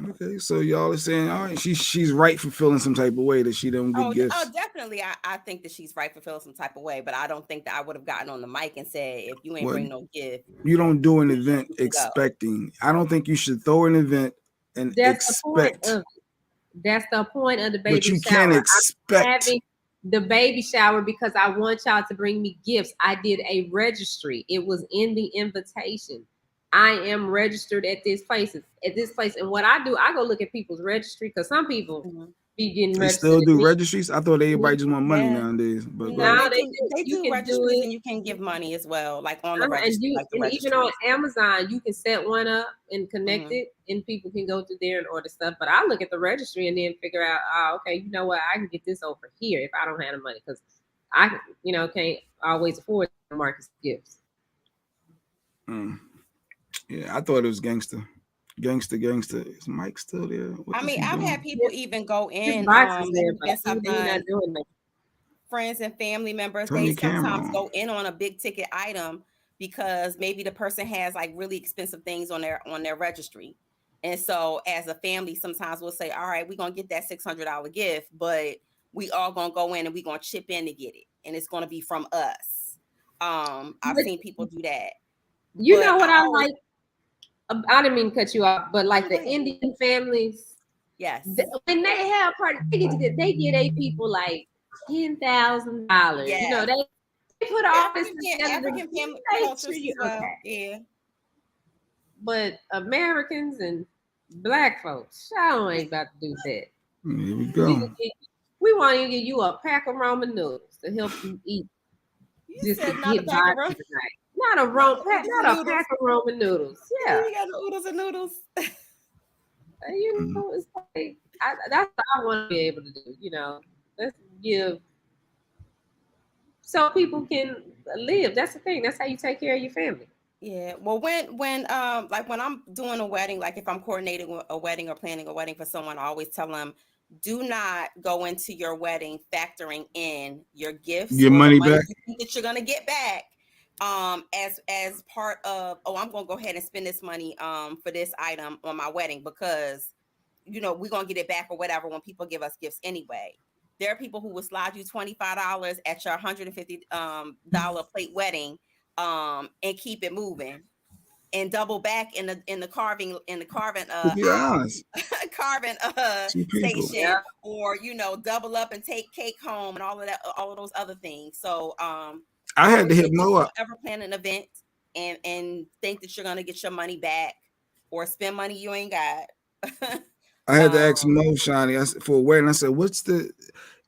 Okay, so y'all are saying, all right, she's right for feeling some type of way that she don't get gifts. Oh, definitely. I think that she's right for feeling some type of way, but I don't think that I would have gotten on the mic and said, if you ain't bring no gift. You don't do an event expecting. I don't think you should throw an event and expect. That's the point of the baby shower. But you can't expect. I'm having the baby shower because I want y'all to bring me gifts. I did a registry. It was in the invitation. I am registered at this place. And what I do, I go look at people's registry because some people be getting registered. They still do registries? I thought everybody just want money nowadays. But no, they do registries, and you can give money as well, like on the registry. And even on Amazon, you can set one up and connect it, and people can go through there and order stuff. But I look at the registry and then figure out, okay, you know what, I can get this over here if I don't have the money because I, can't always afford Marcus gifts. Yeah, I thought it was gangster. Is Mike still there? I've had people even go in. Friends and family members, they sometimes go in on a big ticket item because maybe the person has like really expensive things on their registry. And so as a family, sometimes we'll say, all right, we're going to get that $600 gift, but we all going to go in and we're going to chip in to get it. And it's going to be from us. I've seen people do that. You know what I like? I didn't mean to cut you off, but like the Indian families, yes, when they have parties, they get a people like $10,000. Yes. They put all this together. African family cultures, yeah. But Americans and black folks, y'all ain't about to do that. Here we go. We want to give you a pack of ramen noodles to help you eat. You said not a pack of ramen. Not a pack of ramen noodles. Yeah. You got the oodles and noodles. You know, it's like that's what I want to be able to do. You know, let's give so people can live. That's the thing. That's how you take care of your family. Yeah. Well, when like when I'm doing a wedding, like if I'm coordinating a wedding or planning a wedding for someone, I always tell them, do not go into your wedding factoring in your gifts, your money back you think that you're gonna get back. As part of, I'm gonna go ahead and spend this money for this item on my wedding because we're gonna get it back or whatever when people give us gifts anyway. There are people who will slide you $25 at your $150 plate wedding and keep it moving and double back in the carving carving station, or double up and take cake home and all of those other things. So I had to hit Mo up. Ever plan an event and think that you're gonna get your money back or spend money you ain't got? I had to ask Mo, Shani, for a wedding. I said,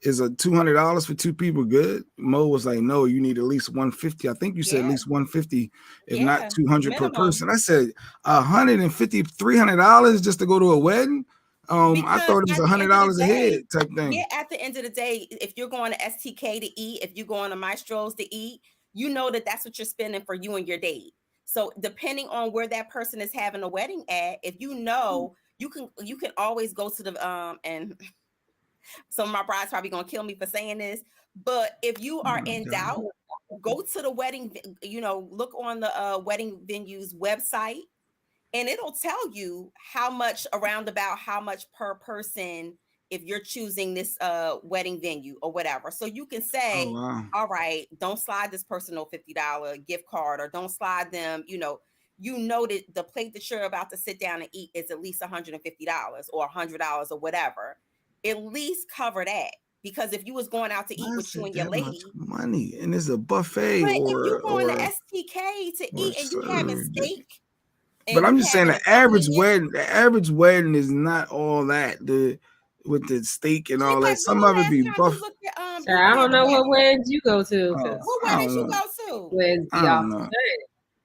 is a $200 for two people good? Mo was like, no, you need at least $150. I think you said at least $150, if not $200 per person. I said $150, $300 just to go to a wedding. I thought it was $100 a head type thing. Yeah, at the end of the day, if you're going to STK to eat, if you're going to Maestro's to eat, that's what you're spending for you and your date. So depending on where that person is having a wedding at, if you can always go to the and some of my brides probably gonna kill me for saying this, but if you are in doubt, go to the wedding, look on the wedding venue's website, and it'll tell you how much per person if you're choosing this wedding venue or whatever. So you can say, all right, don't slide this person no $50 gift card, or don't slide them, that the plate that you're about to sit down and eat is at least $150 or $100 or whatever. At least cover that, because if you was going out to eat with you and your lady, money, and it's a buffet, but if you're going to STK to eat and you having steak. But I'm just saying the average wedding is not all that. With the steak and all that. Some of it be buff. I don't know what weddings you go to. What weddings you go to? I don't know.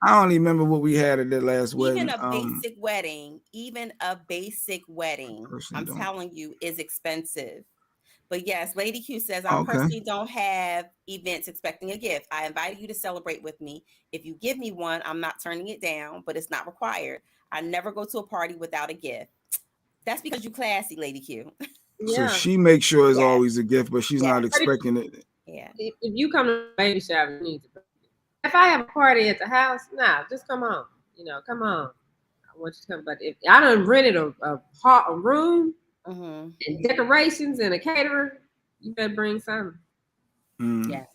I don't even remember what we had at that last wedding. Even a basic wedding, I'm telling you, is expensive. But yes, Lady Q says, I personally don't have events expecting a gift. I invited you to celebrate with me. If you give me one, I'm not turning it down, but it's not required. I never go to a party without a gift. That's because you classy, Lady Q. So she makes sure it's always a gift, but she's not expecting it. Yeah. If you come to a baby shower, you need to. If I have a party at the house, just come on. Come on. I want you to come. But if I done rented a room and decorations and a caterer, you better bring something. Yes.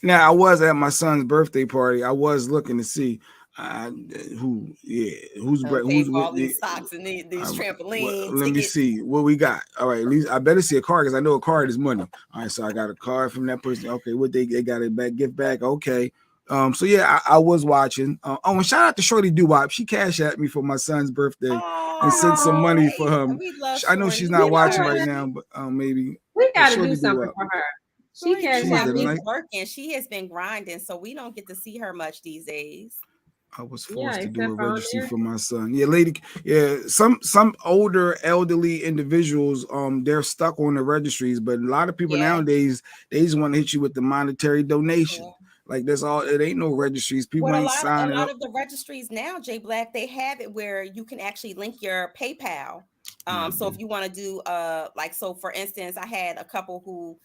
Now, I was at my son's birthday party. I was looking to see who's all these socks and these trampolines. Let me see what we got. All right, at least I better see a card, because I know a card is money. All right, so I got a card from that person. Okay, what they got it back, gift back. Okay. So yeah, I was watching. And shout out to Shorty Doo-Wop. She cashed at me for my son's birthday and sent some money for him. I know she's not watching right now, but maybe we got to do something for her. She working. She has been grinding, so we don't get to see her much these days. I was forced to do a registry for my son. Yeah, some older elderly individuals, they're stuck on the registries, but a lot of people nowadays, they just want to hit you with the monetary donation. Yeah. Like that's all. It ain't no registries. People ain't signing up. A lot of the registries now, Jay Black, they have it where you can actually link your PayPal. So if you want to do so for instance, I had a couple who,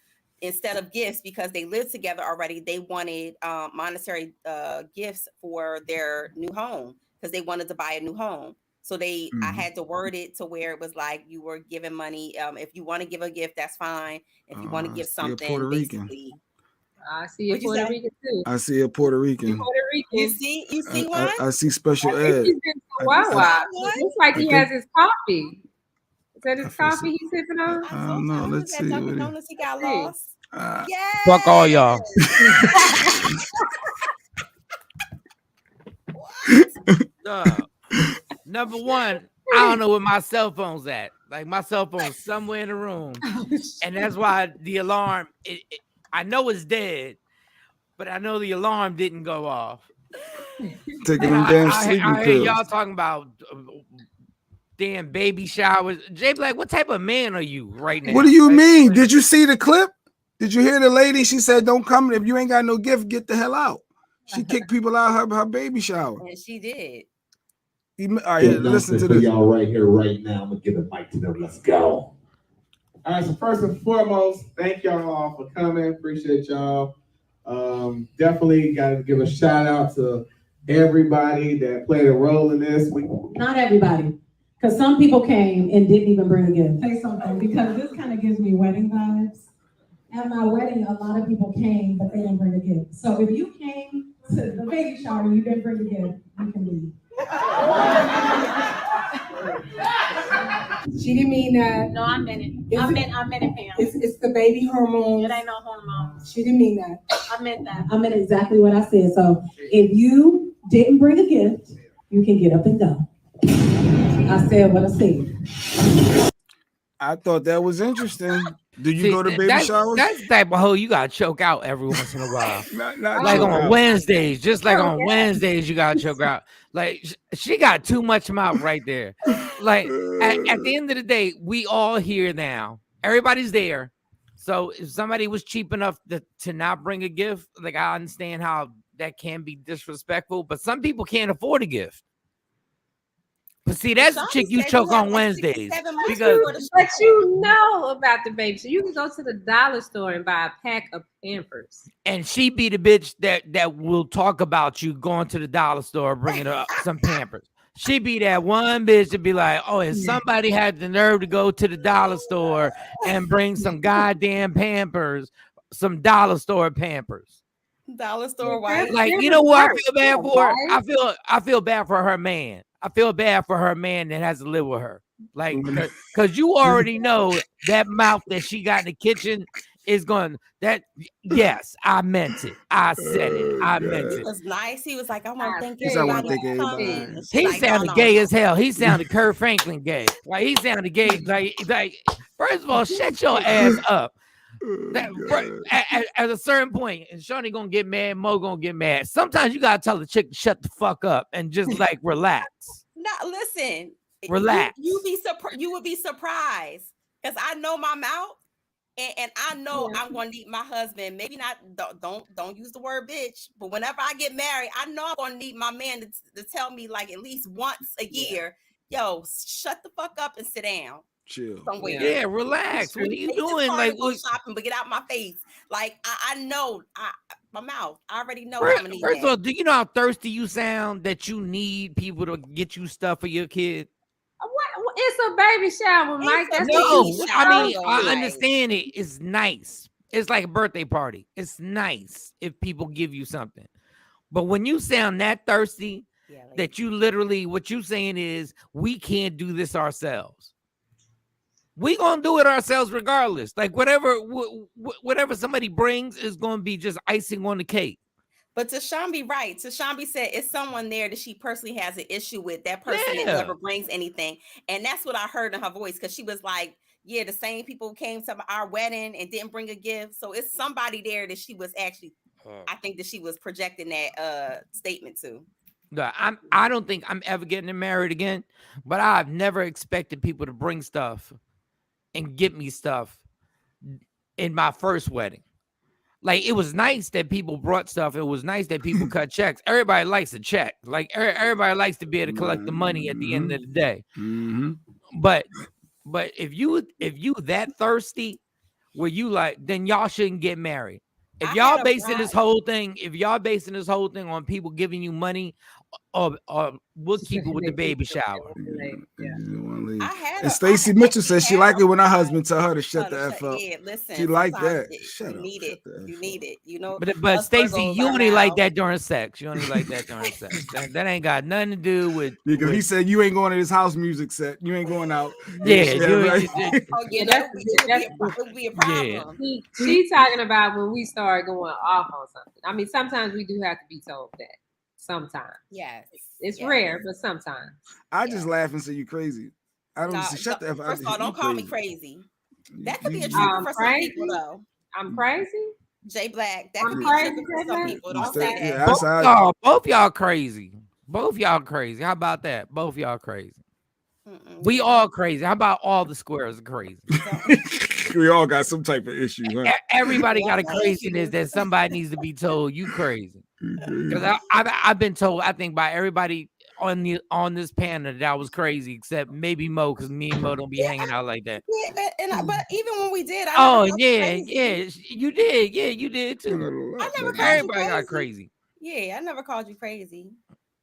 instead of gifts, because they lived together already, they wanted monetary gifts for their new home because they wanted to buy a new home. So I had to word it to where it was like you were giving money. If you want to give a gift, that's fine. If you want to give something, Puerto Rican. I see a Puerto Rican too. I see a Puerto Rican. You see one? I see special ed. Wow. It looks like he has his coffee. Is that his coffee he's sipping on? I don't know. Let's see. He got lost. Fuck all y'all. Number one, I don't know where my cell phone's at. Like my cell phone's somewhere in the room, and that's why the alarm. I know it's dead, but I know the alarm didn't go off. Taking them damn sleeping I hear y'all pills. talking about damn baby showers. Jay Black, what type of man are you right now? What do you mean? Did you see the clip? Did you hear the lady? She said, "Don't come if you ain't got no gift. Get the hell out." She kicked people out her baby shower. And she did. All right, listen to this. Y'all right here, right now. I'm gonna give the mic to them. Let's go. All right, so first and foremost, thank y'all all for coming. Appreciate y'all. Definitely got to give a shout out to everybody that played a role in this. Not everybody, because some people came and didn't even bring a gift. Say something, because this kind of gives me wedding vibes. At my wedding, a lot of people came, but they didn't bring a gift. So if you came to the baby shower and you didn't bring a gift, you can leave. She didn't mean that. No, I meant it. I meant it, Pam. It's the baby hormones. It ain't no hormones. She didn't mean that. I meant that. I meant exactly what I said. So if you didn't bring a gift, you can get up and go. I said what I said. I thought that was interesting. Do you go to baby showers? That's the type of hoe you gotta choke out every once in a while. Not like choke on out. Wednesdays, just like on Wednesdays, you gotta choke out. Like she got too much mouth right there. Like at the end of the day, we all here now. Everybody's there. So if somebody was cheap enough to not bring a gift, like I understand how that can be disrespectful, but some people can't afford a gift. But see, that's the chick you choke on Wednesdays. Because But you know about the baby. So you can go to the dollar store and buy a pack of Pampers. and she be the bitch that will talk about you going to the dollar store, bringing up some Pampers. She be that one bitch to be like, oh, if somebody had the nerve to go to the dollar store and bring some goddamn Pampers, some dollar store Pampers. Dollar store white. Like, you know what I feel bad for? I feel bad for her man. I feel bad for her man that has to live with her. Like, because you already know that mouth that she got in the kitchen is going that. Yes, I meant it. I said it. I meant He it. was nice. He was like, I want to thank you. He sounded gay as hell. He sounded Kurt Franklin gay. Like he sounded gay. Like first of all, shut your ass up. At a certain point, and Shani gonna get mad, Mo gonna get mad. Sometimes you gotta tell the chick to shut the fuck up and just like relax. No, listen. Relax. You would be surprised because I know my mouth, and I know I'm gonna need my husband. Maybe not. Don't use the word bitch. But whenever I get married, I know I'm gonna need my man to tell me like at least once a year, yo, shut the fuck up and sit down. Chill. Somewhere. Yeah, relax. What are you doing? Like, go shopping, but get out my face. Like, I know, my mouth. I already know. First of all, do you know how thirsty you sound that you need people to get you stuff for your kid? What? It's a baby shower, Mike. That's I understand it. It's nice. It's like a birthday party. It's nice if people give you something. But when you sound that thirsty, that you literally, what you saying is, we can't do this ourselves. We gonna do it ourselves regardless. Like whatever somebody brings is gonna be just icing on the cake. But Tashambi, right? Tashambi said it's someone there that she personally has an issue with. That person that never brings anything, and that's what I heard in her voice because she was like, "Yeah, the same people came to our wedding and didn't bring a gift." So it's somebody there that she was actually, I think that she was projecting that statement to. No, I don't think I'm ever getting married again. But I've never expected people to bring stuff and get me stuff in my first wedding. Like, it was nice that people brought stuff. It was nice that people cut checks. Everybody likes a check. Like, everybody likes to be able to collect the money at the end of the day. Mm-hmm. But if you that thirsty, where you like, then y'all shouldn't get married. If y'all basing this whole thing on people giving you money, or we'll keep it with the baby shower. And Stacey Mitchell says she like it when her husband tell her to shut the F up. Yeah, listen, she like that. You need it. You need it. You know. But Stacey, you only like that during sex. You only like that during sex. That ain't got nothing to do with. Because he said you ain't going to his house music set. You ain't going out. Yeah. That would be a problem. She talking about when we start going off on something. I mean, sometimes we do have to be told that. Sometimes. Yes. It's yes. rare, but sometimes. I just laugh and say you crazy. I don't No, say shut the F up. first of all, don't call me crazy. That could be a You- trigger for some Crazy? people, though. I'm crazy. J Black, that I'm could be a crazy, trigger for J some Black? people. you Don't stay- say that. yeah, that's how Both y'all crazy. Both y'all crazy. How about that? Both y'all crazy. We all crazy. How about all the squares are crazy? we all got some type of issue, huh? Everybody got a craziness that somebody needs to be told you crazy. Because I've been told, I think, by everybody on this panel that I was crazy, except maybe Mo, because me and Mo don't be hanging out like that. Yeah, but even when we did, I Oh never yeah, you did. Yeah, you did too. I never called Everybody you got crazy. Yeah, I never called you crazy.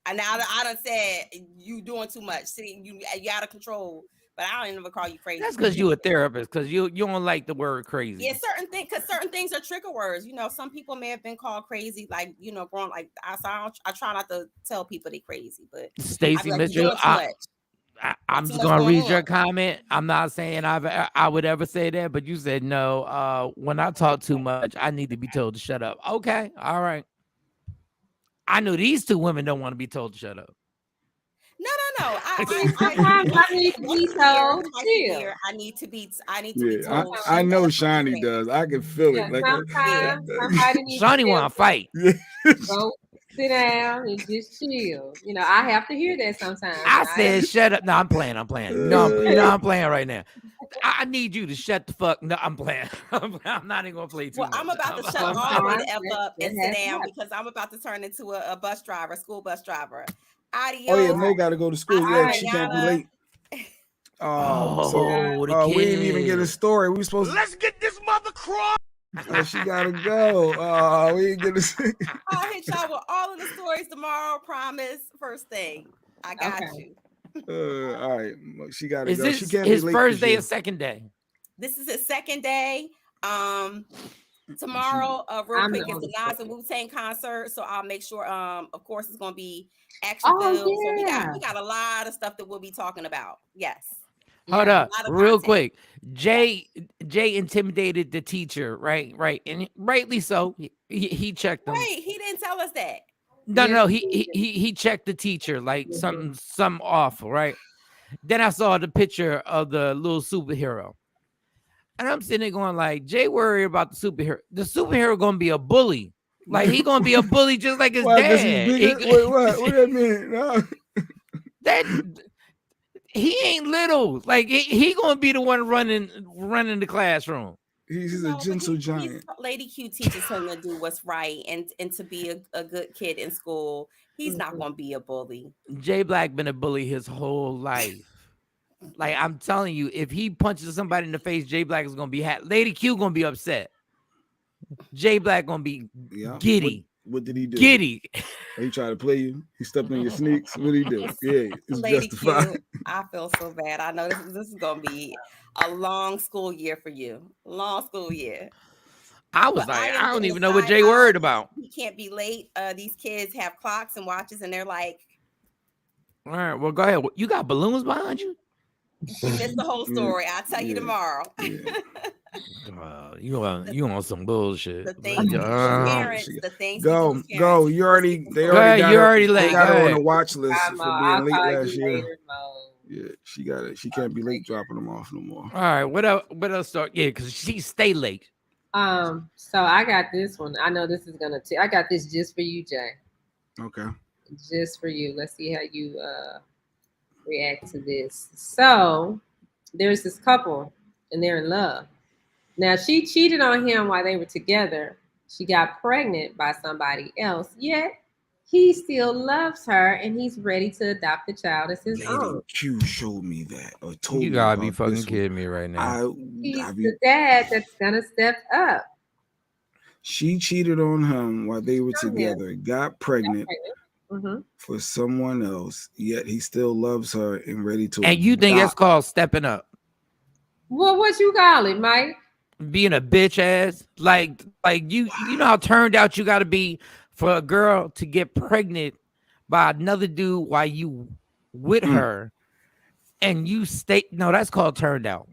And now I done said you doing too much. See, you out of control. But I don't never call you crazy. That's because you a therapist, because you don't like the word crazy. Yeah, certain things are trigger words. You know, some people may have been called crazy, like, you know, growing like I try not to tell people they crazy, but Stacy like, Mitchell, I'm just gonna read your comment. I'm not saying I would ever say that, but you said no. When I talk too much, I need to be told to shut up. Okay, all right. I know these two women don't want to be told to shut up. No. Sometimes I need to be told. Chill. I need to be told. I know Shani does. I can feel it. Like sometimes somebody needs Shani want to fight. Go sit down and just chill. You know, I have to hear that sometimes. I said shut up. No, I'm playing. I'm playing. No, I'm playing right now. I need you to shut the fuck. No, I'm playing. I'm not even gonna play too much. I'm about to shut all the way the F up and sit down because I'm about to turn into a bus driver, school bus driver. Adios. Oh yeah, Mo got to go to school. Yeah, she can't be late. We didn't even get a story. We supposed to. Let's get this mother cross. She gotta go. We didn't get a. I'll hit y'all with all of the stories tomorrow. Promise. First thing, I got you. All right, she gotta Is go. this She can't his be late first day year. or second day? This is his second day. Tomorrow, real quick, is the Nas and Wu-Tang concert. So I'll make sure. Of course, it's gonna be action filled. So we got a lot of stuff that we'll be talking about. Yes. Hold up, real quick. Jay intimidated the teacher, right, and rightly so. He checked them. Wait, he didn't tell us that. No, he checked the teacher like something awful, right? Then I saw the picture of the little superhero, and I'm sitting there going like, Jay worried about the superhero. The superhero gonna be a bully. Like he gonna be a bully just like his dad. Wait, what? What that mean? No. That he ain't little. Like he gonna be the one running the classroom. He's a gentle giant. Lady Q teaches him to do what's right and to be a good kid in school. He's not gonna be a bully. Jay Black been a bully his whole life. Like I'm telling you, if he punches somebody in the face, Jay Black is gonna be Lady Q gonna be upset. Jay Black gonna be giddy. What did he do? Giddy. He tried to play you. He stepped on your sneaks. What did he do? Yeah, it's Lady justified. Q, I feel so bad. I know this is gonna be a long school year for you. Long school year. I was like, I don't even know what Jay worried about. He can't be late. These kids have clocks and watches, and they're like, all right, well, go ahead. You got balloons behind you? You missed the whole story. I'll tell you tomorrow. You on some bullshit. The things parents, the things go. You already late. They got her on the watch list for being late last year. Yeah, she can't be late dropping them off no more. All right, what else start? Yeah, because she stay late. So I got this one. I know this is gonna I got this just for you, Jay. Okay. Just for you. Let's see how you react to this. So there's this couple and they're in love. Now she cheated on him while they were together. She got pregnant by somebody else, yet he still loves her and he's ready to adopt the child as his own. Q showed me that or told you me gotta be fucking this kidding me right now. He's the dad that's gonna step up. She cheated on him while they were together, got pregnant. For someone else, yet he still loves her and ready to. And you think that's called stepping up? Well, what you call it, Mike? Being a bitch ass, like you know how turned out you got to be for a girl to get pregnant by another dude while you with her, and you stay. No, that's called turned out.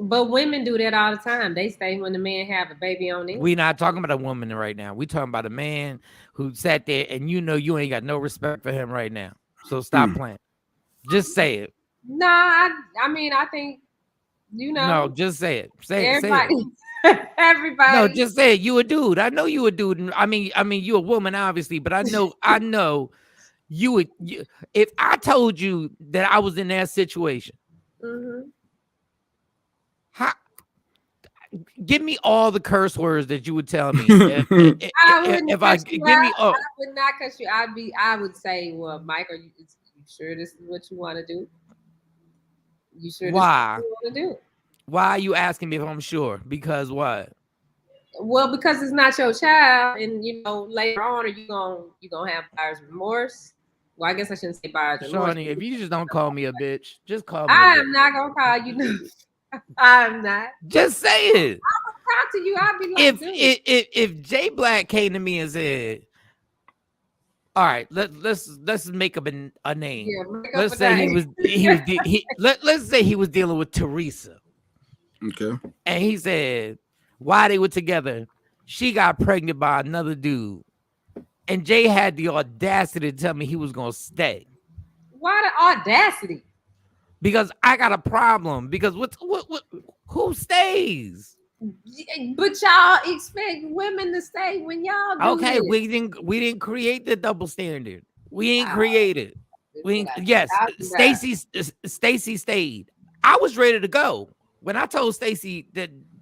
But women do that all the time. They stay when the man have a baby on them. We're not talking about a woman right now. We're talking about a man who sat there and you ain't got no respect for him right now. So stop playing. Just say it. Nah, I mean, I think, No, just say it. Say everybody, it. everybody. No, just say it. You a dude. I know you a dude. I mean, you a woman, obviously, but I know you would. If I told you that I was in that situation, give me all the curse words that you would tell me. I would not cuss you. I would say, well, Mike, are you sure this is what you want to do? You sure Why? this is what you want to do? Why are you asking me if I'm sure? Because what? Well, because it's not your child, and later on, are you gonna have buyer's remorse? Well, I guess I shouldn't say buyer's remorse. Shani, if you just don't call me a bitch, just call me. I am not gonna call you. I'm not. Just say it. I would talk to you. I'd be like, if Jay Black came to me and said, "All right, let's make up a name. Yeah, let's say let's say he was dealing with Teresa. Okay. And he said, while they were together, she got pregnant by another dude. And Jay had the audacity to tell me he was gonna stay. Why the audacity? Because I got a problem. Because who stays? But y'all expect women to stay when y'all do Okay, this. we didn't create the double standard. We ain't created. Yes, Stacy stayed. I was ready to go. When I told Stacy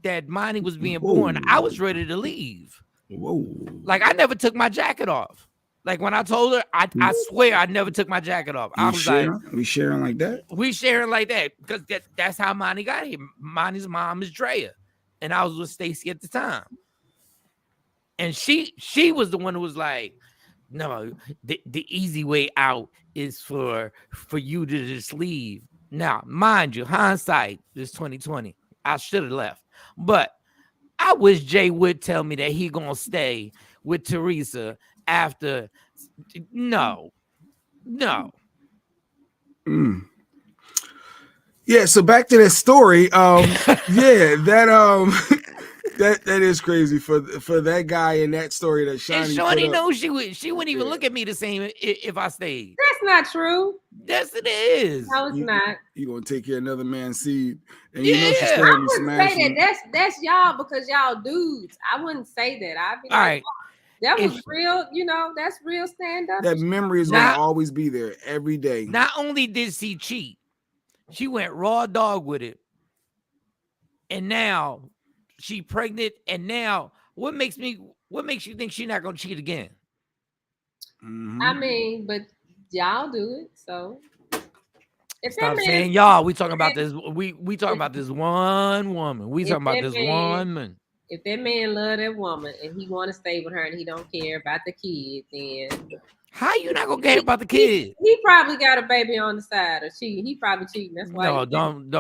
that Monty was being born, I was ready to leave. Whoa. Like I never took my jacket off. Like when I told her, I swear I never took my jacket off. I was like, we sharing like that? We sharing like that because that's how Monty got here. Monty's mom is Drea. And I was with Stacy at the time. And she was the one who was like, no, the easy way out is for you to just leave. Now, mind you, hindsight is 2020. I should have left. But I wish Jay would tell me that he gonna stay with Teresa after. No. Yeah, so back to that story. Yeah, that is crazy for that guy in that story that Shani. And Shani knows she wouldn't even look at me the same if I stayed. That's not true. Yes, it is. No, it's not. You gonna take care of another man's seed, and yeah. You know she's still I gonna be wouldn't smashing. say that's y'all because y'all dudes. I wouldn't say that. I'd be like, all right. That was real, that's real stand up. That memory is gonna always be there every day. Not only did she cheat, she went raw dog with it. And now she pregnant. And now what makes you think she's not gonna cheat again? Mm-hmm. I mean, but y'all do it, so stop saying y'all. We talking about this. We talking about this one woman. We talking about this one man. If that man love that woman and he want to stay with her and he don't care about the kid, then how you not gonna care about the kid? He probably got a baby on the side or cheating. He probably cheating. That's why. No, don't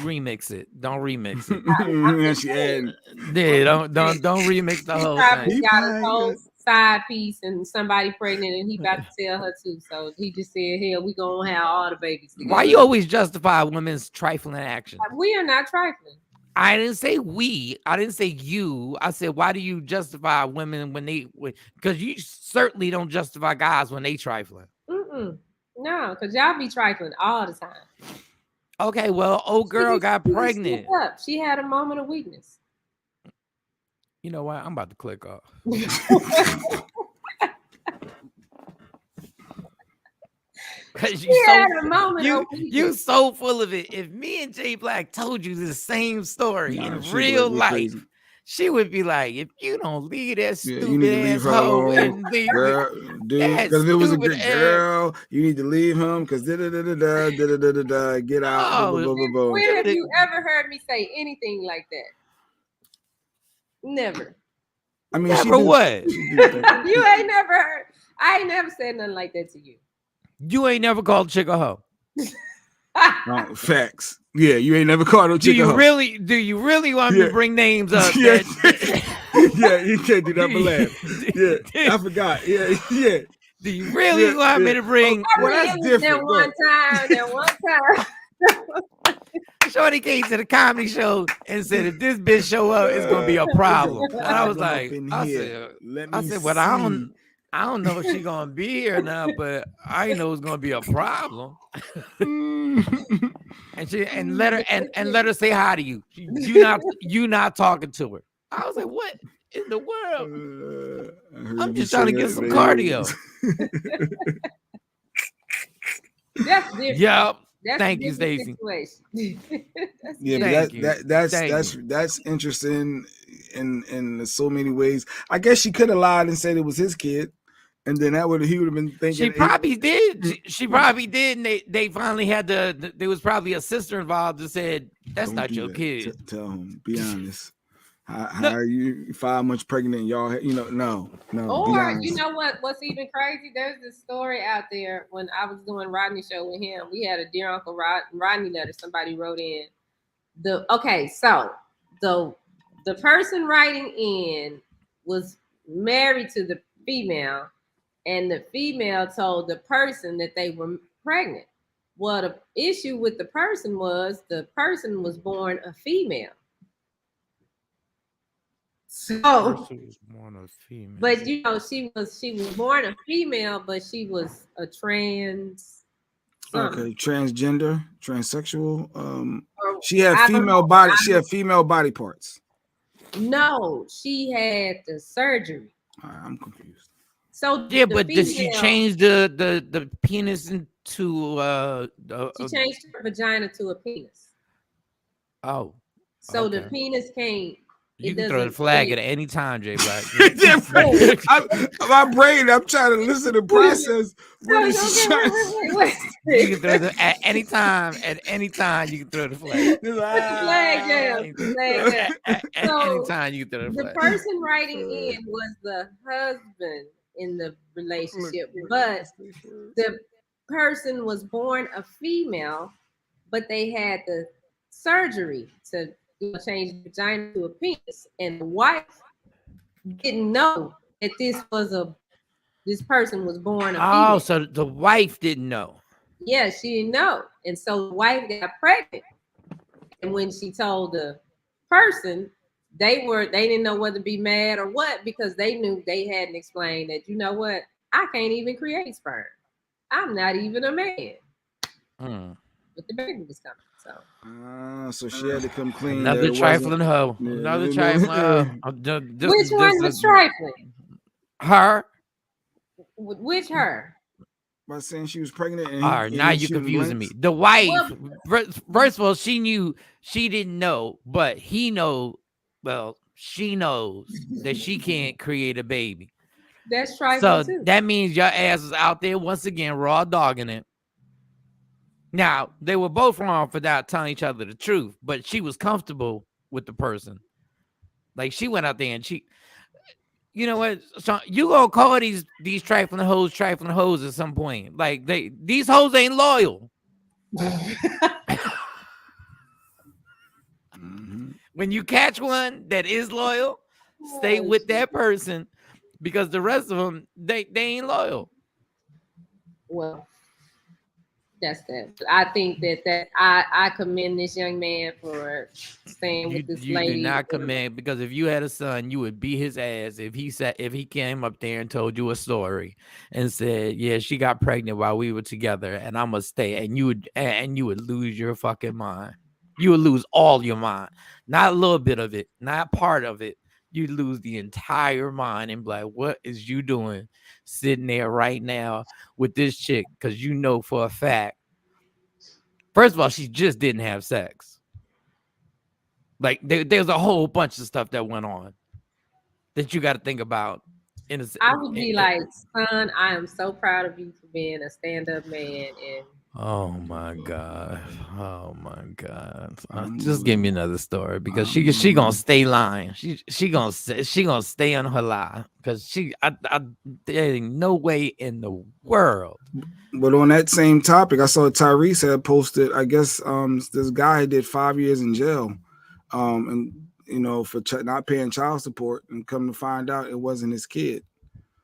remix it. Don't remix it. Don't remix the whole thing. He probably got thing. a whole side piece and somebody pregnant and he about to tell her too. So he just said, "Hell, we gonna have all the babies together." Why you always justify women's trifling actions? We are not trifling. I didn't say we. I didn't say you. I said, why do you justify women because you certainly don't justify guys when they trifling. No, because y'all be trifling all the time. Okay, well, old girl got pregnant. She had a moment of weakness. You know what? I'm about to click off. Because you so full of it. If me and Jay Black told you the same story in real life, crazy. She would be like, if you don't leave that stupid ass hoe and leave girl, dude, because if it was a good girl, you need to leave him because get out. When have you ever heard me say anything like that? Never. I mean, never what? You ain't never heard. I ain't never said nothing like that to you. You ain't never called a chick a hoe. Facts. Yeah, you ain't never called a chick a hoe. Do you really want me to bring names up? Yeah, you can't do that but laugh. Yeah, I forgot. Yeah. Do you really want me to bring? Well, that's different. That one time. Shorty came to the comedy show and said, if this bitch show up, it's gonna be a problem. And I was like, I said, well, I don't know if she's gonna be here now, but I know it's gonna be a problem. and let her say hi to you. You not talking to her. I was like, what in the world? I'm just trying to get some cardio. That's different. Yep. That's Thank you, Stacey. Yeah, that's interesting in so many ways. I guess she could have lied and said it was his kid, and then he would have been thinking. She probably did. She probably did. And they finally had there was probably a sister involved that said, "That's not your kid." Tell him. Be honest. How are you 5 months pregnant? Y'all, no. Or you know what's even crazy? There's this story out there when I was doing Rodney show with him. We had a Dear Uncle Rodney letter. Somebody wrote in the person writing in was married to the female, and the female told the person that they were pregnant. Well, the issue with the person was born a female. So, but she was born a female, but she was a trans. Okay, transgender, transsexual. She had female body. She had female body parts. No, she had the surgery. I'm confused. So yeah, but did she change the penis into she changed her vagina to a penis. Oh, so okay. the penis came. You can throw the flag at any time, Jay Black. My brain, I'm trying to listen and process. You can throw at any time. At any time, you can throw the flag. Put the flag down. At any time, you can throw the flag. The person writing in was the husband in the relationship, but the person was born a female, but they had the surgery to change the vagina to a penis, and the wife didn't know that this person was born a female. Oh, so the wife didn't know. Yeah, she didn't know, and so the wife got pregnant. And when she told the person, they didn't know whether to be mad or what, because they knew they hadn't explained that. You know what? I can't even create sperm. I'm not even a man. But the baby was coming. So she had to come clean. Another trifling hoe. Another trifling hoe. Which one was trifling? Her. Which her? By saying she was pregnant. All right, now you're confusing me. The wife. First of all, she knew. She didn't know, but he know. Well, she knows that she can't create a baby. That's trifling too. That means your ass is out there once again raw dogging it. Now, they were both wrong for not telling each other the truth, but she was comfortable with the person. Like, she went out there and you know what? So you gonna call these trifling hoes at some point. Like, these hoes ain't loyal. When you catch one that is loyal, stay with that person, because the rest of them, they ain't loyal. Well, that's that. I think that I commend this young man for staying with this lady. You do not commend, because if you had a son, you would beat his ass if he came up there and told you a story and said, "Yeah, she got pregnant while we were together, and I'm gonna stay," and you would lose your fucking mind. You would lose all your mind, not a little bit of it, not part of it. You'd lose the entire mind and be like, "What is you doing sitting there right now with this chick?" Because you know for a fact, first of all, she just didn't have sex. Like, there's a whole bunch of stuff that went on that you got to think about. I would be like, "Son, I am so proud of you for being a stand-up man." And oh my god, just give me another story, because she gonna stay lying. She gonna stay on her lie, because there ain't no way in the world. But on that same topic, I saw Tyrese had posted, I guess this guy did 5 years in jail, and for not paying child support, and come to find out it wasn't his kid.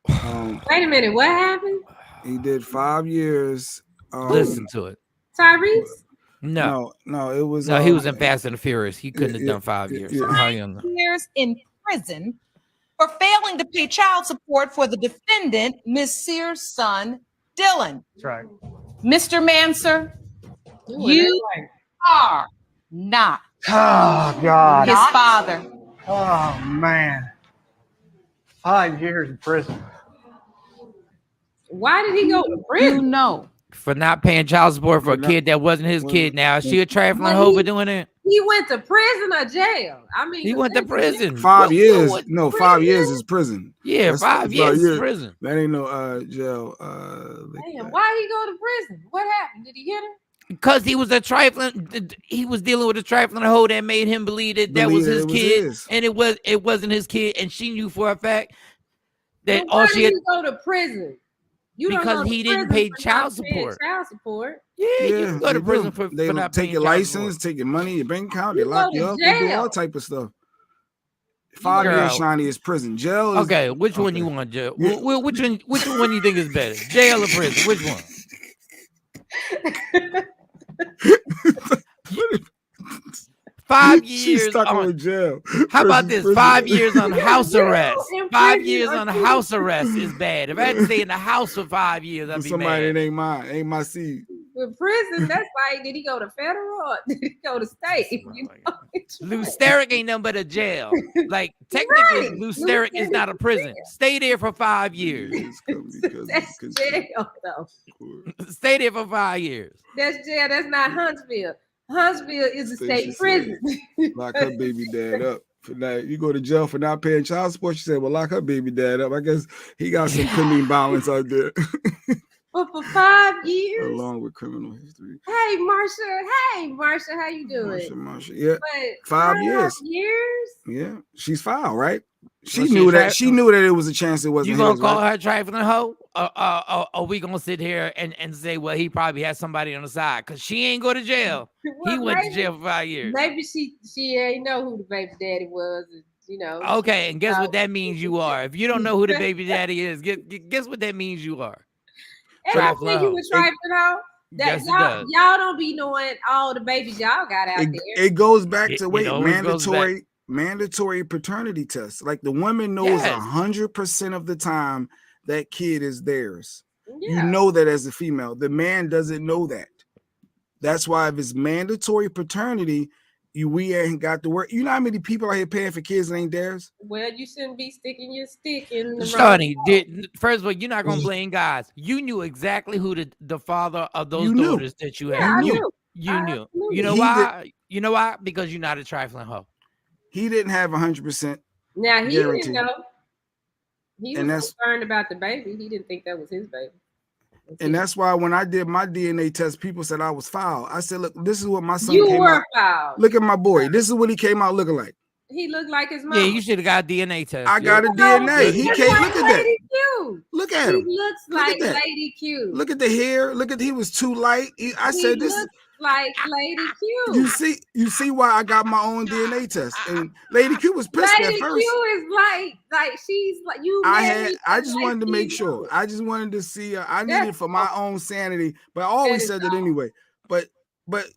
Wait a minute, what happened? He did 5 years. Listen to it. Tyrese? No, it was. No, he was in Fast and the Furious. He couldn't have done 5 years. How you know? Years in prison for failing to pay child support for the defendant, Miss Sears' son, Dylan. That's right. Mr. Manser, you are not Oh, God. his father. Oh, man. 5 years in prison. Why did he go to prison? You know. For not paying child support for a kid that wasn't his kid. Now, is she a trifling hoe for doing it? He went to prison or jail. I mean, He went to prison. 5 years. No, 5 years is prison. Yeah, That's 5 years is prison. That ain't no jail. Damn, why he go to prison? What happened? Did he hit her? Because he was a trifling, he was dealing with a trifling hoe that made him believe that was his kid, and it wasn't his kid, and she knew for a fact that all she had. Why did he go to prison? Because he didn't pay child support. Child support. Yeah, you can go to prison for they not take paying your child license, take your money, your bank account, they You lock go you to up, they do all jail. type of stuff. 5 years, Shani, is prison. Jail is Okay, which one you want, Joe? Which one you think is better, jail or prison? Which one? 5 years. She's stuck in jail. How about this? Prison. 5 years on house arrest. In 5 prison years or on prison. house arrest is bad. If I had to stay in the house for 5 years, I'd be Somebody mad. that ain't mine, ain't my seed. With prison, that's like, did he go to federal or did he go to state? You know? Lou Steric ain't nothing but a jail. Like technically, Right. Lou Steric is not a prison. Stay there for 5 years. That's jail, though. Stay there for 5 years. That's jail. That's not Huntsville. Huntsville is a state prison. Lock her baby dad up. For that, you go to jail for not paying child support. She said, "Well, lock her baby dad up." I guess he got some criminal balance out there, But for 5 years. along with criminal history. Hey, Marsha, how you doing? Marsha, yeah, But 5 years. Years? Yeah, she's foul, right? She Was she knew a that. tri- She knew that it was a chance it wasn't. You gonna his, call right? her trifling hoe? Or we gonna sit here and say, well, he probably has somebody on the side because she ain't go to jail. Well, He went to maybe- jail for 5 years. Maybe she ain't know who the baby daddy was, you know. Okay, and guess what that means you are. If you don't know who the baby daddy is, guess what that means you are. And I Trifling think you hoe. was trifling hoe. That Yes, it does. y'all don't be knowing all the babies y'all got out there. It goes back to It always goes mandatory paternity tests. Like the woman knows Yes. 100% of the time that kid is theirs. Yeah. You know that as a female. The man doesn't know that. That's why if it's mandatory paternity, we ain't got to work. You know how many people out here paying for kids that ain't theirs? Well, you shouldn't be sticking your stick in the Shani, wrong first of all, you're not gonna blame guys. You knew exactly who the father of those You knew. daughters that you Yeah, had. I You knew. You I knew. absolutely- You know He why? You know why? Because you're not a trifling hoe. He didn't have 100%. Now he Guaranteed. didn't know. He And was that's- concerned about the baby. He didn't think that was his baby. And that's why when I did my DNA test, people said I was foul. I said, look, this is what my son You came were out. foul. Look at my boy. This is what he came out looking like. He looked like his mom. Yeah, you should have got a DNA test. I got a DNA. He came. Look at that. Lady Q. Look at He him. looks Look at like that. Lady Q. Look at the hair. Look at he was too light. I said this. looks like Lady Q. You see why I got my own DNA test. And Lady Q was pissed Lady at first. Q is like she's like you. I just wanted to make sure. I just wanted to see. I needed it for my own sanity, but I always said that anyway. But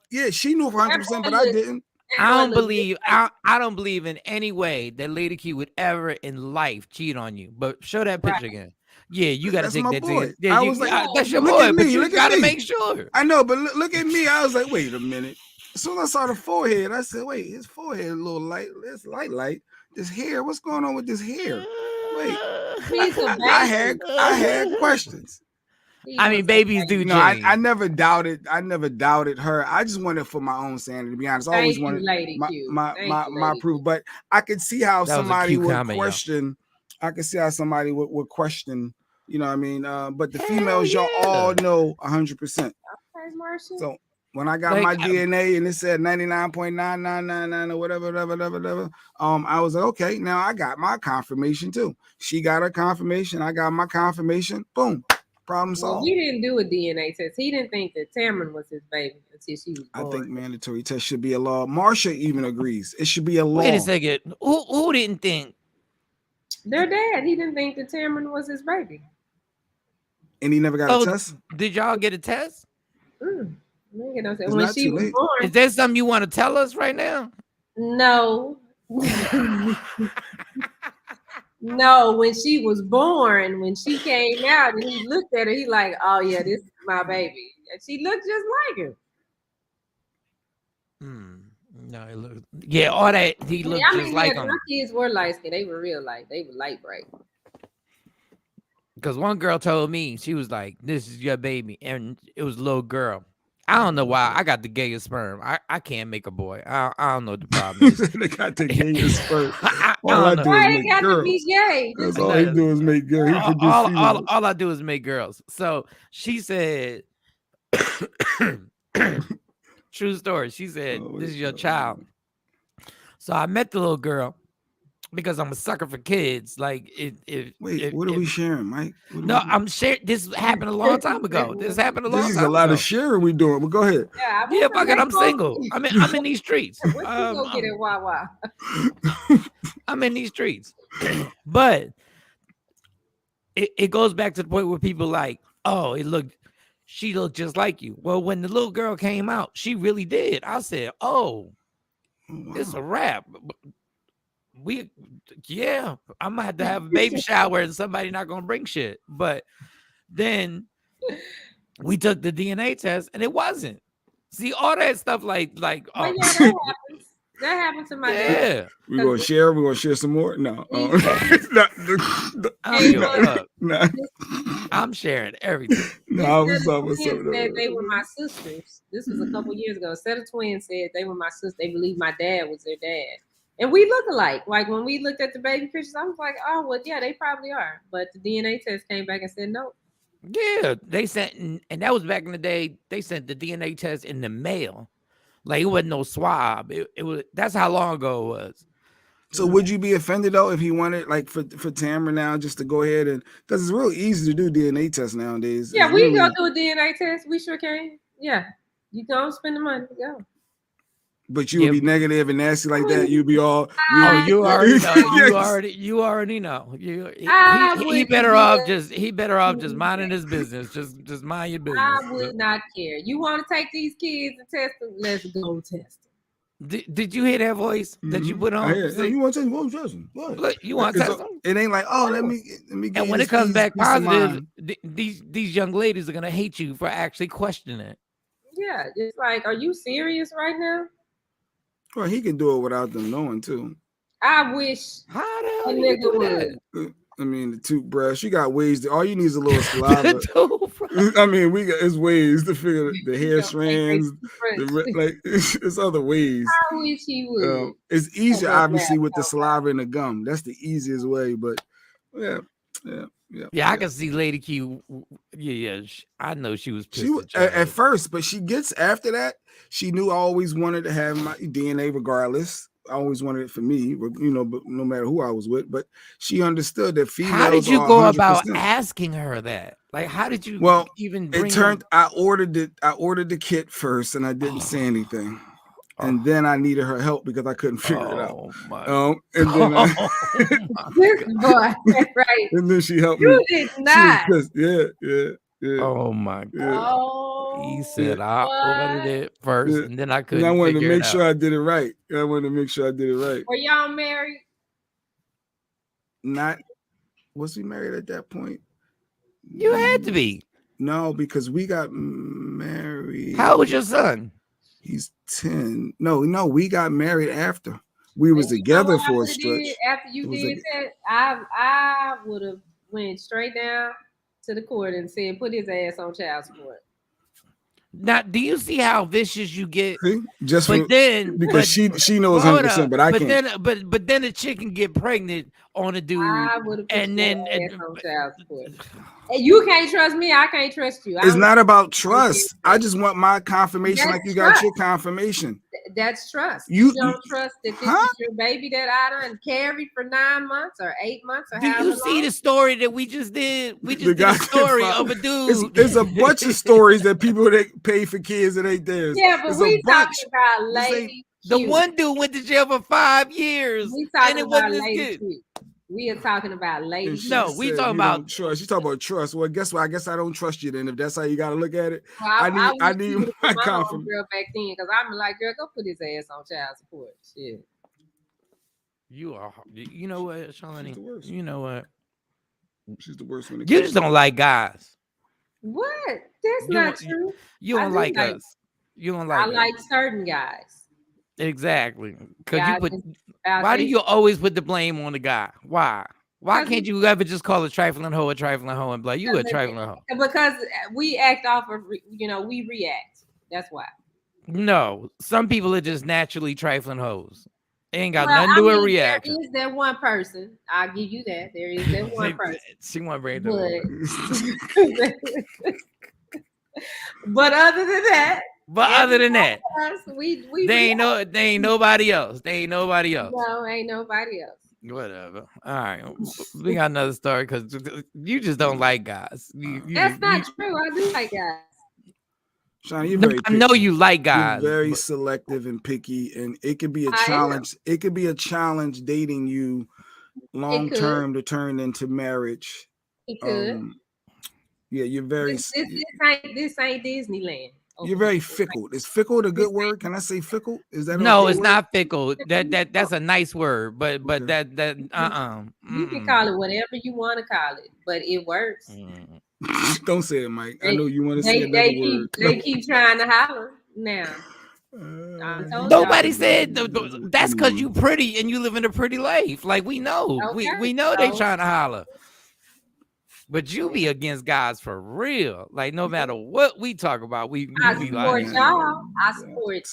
yeah, she knew 100%, but I didn't. I don't believe I don't believe in any way that Lady Q would ever in life cheat on you. But show that picture again. Yeah, you got to That's take my that. boy. Yeah, I was like, that's your look boy, at but me, you look at got to me. make sure. I know, but look at me. I was like, wait a minute. As soon as I saw the forehead, I said, wait, his forehead a little light. It's light. This hair, what's going on with this hair? Wait, I had questions. I mean, babies do change. No, I never doubted. I never doubted her. I just wanted it for my own sanity. To be honest, I always Thank you, wanted Lady Q. my Thank my, you, my Lady proof. But I could see how That was a somebody cute would comment, yo. question. I could see how somebody would question. You know what I mean? But the females, y'all all know 100%. Okay, Marcia. So when I got my DNA and it said 99.9999 or whatever, I was like, okay, now I got my confirmation too. She got her confirmation. I got my confirmation. Boom. Problem Well, solved. he didn't do a DNA test. He didn't think that Tamron was his baby until she was I born. think mandatory test should be a law. Marsha even agrees. It should be a law. Wait a second. Who didn't think? Their dad, he didn't think that Tamron was his baby. And he never got a test? Did y'all get a test? It's When not she too was late. born, Is there something you want to tell us right now? no. No, when she was born, when she came out and he looked at her, he like, oh yeah, this is my baby. And she looked just like her. No, it looked, yeah, all that he looked just like him. My kids were light skinned. They were real light. They were light bright. Because one girl told me, she was like, this is your baby. And it was a little girl. I don't know why. I got the gayest sperm. I can't make a boy. I don't know what the problem is. They got the gayest sperm. All I I don't do know. is Why make they got girls. to be gay? That's all he do is make girls. He produce females. All I do is make girls. So she said, true story. She said, this is your child. So I met the little girl because I'm a sucker for kids. Like, what are we sharing, Mike? No, I'm sharing. This happened a long time ago. This happened a long time ago. There's a lot of sharing we doing, but go ahead. Yeah, fuck it. I'm single. I'm in these streets. What you gonna get at Wawa? I'm in these streets. But it goes back to the point where people like, oh, she looked just like you. Well, when the little girl came out, she really did. I said, oh, it's a wrap. I'm gonna have to have a baby shower and somebody not gonna bring shit. But then we took the DNA test and it wasn't. See, all that stuff like that happens. That happened to my dad. We're gonna share. We're gonna share some more. No, I'm sharing everything. No, I was talking said they were my sisters. This was a couple years ago. A set of twins said they were my sisters. They believed my dad was their dad. And we look alike. Like when we looked at the baby pictures, I was like, oh, well, yeah, they probably are. But the DNA test came back and said no. Yeah, they sent, and that was back in the day, they sent the DNA test in the mail. Like it wasn't no swab. It was, that's how long ago it was. So would you be offended though if he wanted, like, for Tamara now just to go ahead and, because it's real easy to do DNA tests nowadays. Yeah, we can go do a DNA test. We sure can. Yeah. You don't spend the money to go. But you would be negative and nasty like that. You'd be all. You already know. You already know. He better off just minding his business. Just mind your business. I would not care. You want to take these kids and test them? Let's go test them. Did you hear that voice that you put on? You want to test them? What test them? Look, you want to test them? It ain't like, oh, let me get. And when it comes back positive, these young ladies are gonna hate you for actually questioning it. Yeah, it's like, are you serious right now? Well, he can do it without them knowing too. I wish a nigga would. I mean, the toothbrush. You got ways to. All you need is a little saliva. I mean, it's ways to figure the hair strands. It's other ways. I wish he would. It's easier, obviously, with the saliva and the gum. That's the easiest way. But yeah. I can see Lady Q. Yeah. I know she was pissed. She was at first, but she gets after that. She knew I always wanted to have my DNA regardless. I always wanted it for me, but no matter who I was with. But she understood that females. How did you go about asking her that? Like, how did you even bring I ordered the kit first, and I didn't say anything. And then I needed her help because I couldn't figure it out. And then right. And then she helped me. You did not. Yeah. Oh my God. Oh, he said I ordered it first, and then I couldn't. And I wanted to make sure I did it right. Were y'all married? Was we married at that point? You had to be. No, because we got married. How old was your son? He's 10. No, we got married after. We was together for a stretch. After you did that, I would have went straight down to the court and said, put his ass on child support. Now, do you see how vicious you get? Because she knows 100%, but I can't. But then a chick can get pregnant on a dude, and then on child support. And you can't trust me. I can't trust you. It's not about trust. I just want my confirmation, like you got your confirmation. That's trust. You don't trust that this is your baby that I done carried for 9 months or 8 months or however long. Do you see the story that we just did? We just did a story of a dude. It's a bunch of stories that people that pay for kids that ain't theirs. Yeah, but we talking about lady. The one dude went to jail for 5 years. We talking about lady. We are talking about lady. No, we said talking you about don't trust. You talking about trust. Well, guess what? I guess I don't trust you then. If that's how you got to look at it, Well, I wish need he would've my been my confirmation. homegirl back then, because I'm like, girl, go put his ass on child support. Shit. you are. You know what, Shani? She's the worst. You know what? She's the worst when it You comes just don't like guys. What? That's You not don't- true. You I don't do like us. You don't like I us. like certain guys. Exactly. Because you Guys put. just out Why do there- you always put the blame on the guy? Why? Why can't you ever just call a trifling hoe a trifling hoe and be like, you a trifling hoe? Because we act off of, we react. That's why. No, some people are just naturally trifling hoes. They ain't got Well, nothing to do with reaction. There is that one person. I'll give you that. There is that one person. She want to bring it But, but other than that, we they ain't nobody else. They ain't nobody else. No, ain't nobody else. Whatever. All right, we got another story because you just don't like guys. That's not true. I do like guys. Shani, you're very I know you like guys. You're very selective and picky, and it could be a challenge. It could be a challenge dating you long term to turn into marriage. It could. Yeah, you're very. This ain't Disneyland. Okay. You're very fickle. Is fickle the good word? Can I say fickle? Is that no? Okay It's word? not fickle. That's a nice word, but that You can call it whatever you want to call it, but it works. Don't say it, Mike. I know you want to say another word. They keep trying to holler now. Nobody said that's because you pretty and you live in a pretty life. Like we know, we know they trying to holler. But you be against guys for real. Like no matter what we talk about, we I be support like, y'all. I support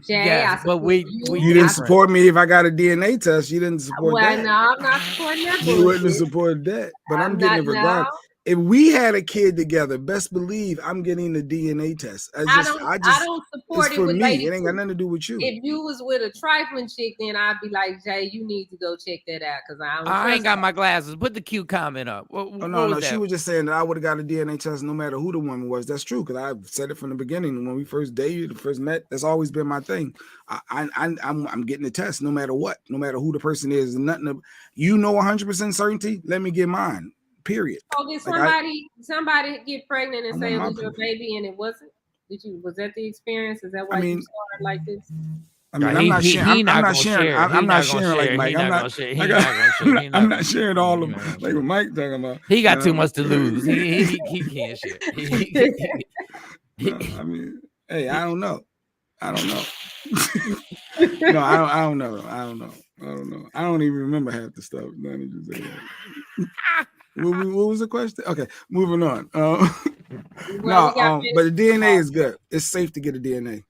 Jay. yes, but you didn't support me if I got a DNA test. You didn't support well, that. no, I'm not supporting that. You wouldn't have supported that. But I'm getting it regardless. No. If we had a kid together, best believe I'm getting the DNA test. I don't support it's it for with me. lady It ain't got too. nothing to do with you. If you was with a trifling chick, then I'd be like, Jay, you need to go check that out because I ain't got my glasses. Put the cute comment up. No. She was just saying that I would have got a DNA test no matter who the woman was. That's true because I've said it from the beginning when we first dated, first met. That's always been my thing. I'm getting the test no matter what, no matter who the person is. Nothing. You know 100% certainty. Let me get mine. Period. So did somebody get pregnant and say it was your baby and it wasn't? Was that the experience? Is that why you started like this? I mean, I'm not sharing. I'm not sharing. I'm not sharing like Mike. I'm not sharing all of them like what Mike talking about. He got too much to lose. He can't share. I mean, hey, I don't know. No, I don't know. I don't even remember half the stuff. What was the question? Okay, moving on. But the DNA is good. It's safe to get a DNA.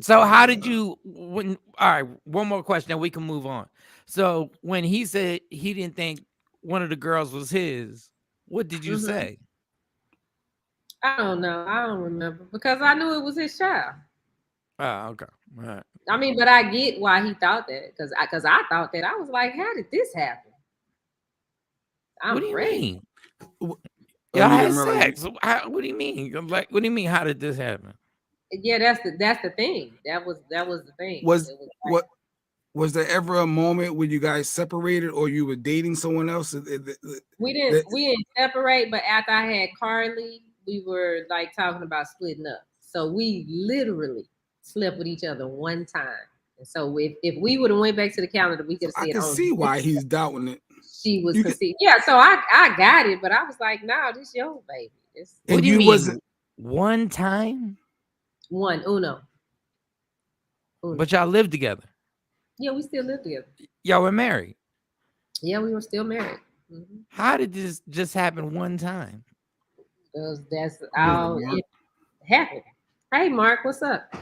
So how did you all right, one more question and we can move on. So when he said he didn't think one of the girls was his, what did you say? I don't know. I don't remember because I knew it was his child. Oh, okay. All right. I mean, but I get why he thought that because I thought that. I was like, how did this happen? What do you mean? Y'all had sex. What do you mean? I'm like, what do you mean? How did this happen? Yeah, that's the thing. That was the thing. Was there ever a moment when you guys separated or you were dating someone else? We didn't separate, but after I had Carly, we were like talking about splitting up. So we literally slept with each other one time. And so if we would have went back to the calendar, we could have said, I can see why he's doubting it. She was conceived. Yeah, so I got it, but I was like, no, this your baby. What do you mean? One time? Uno. But y'all lived together. Yeah, we still live together. Y'all were married. Yeah, we were still married. Mm-hmm. How did this just happen one time? That's how it happened. Hey, Mark, what's up?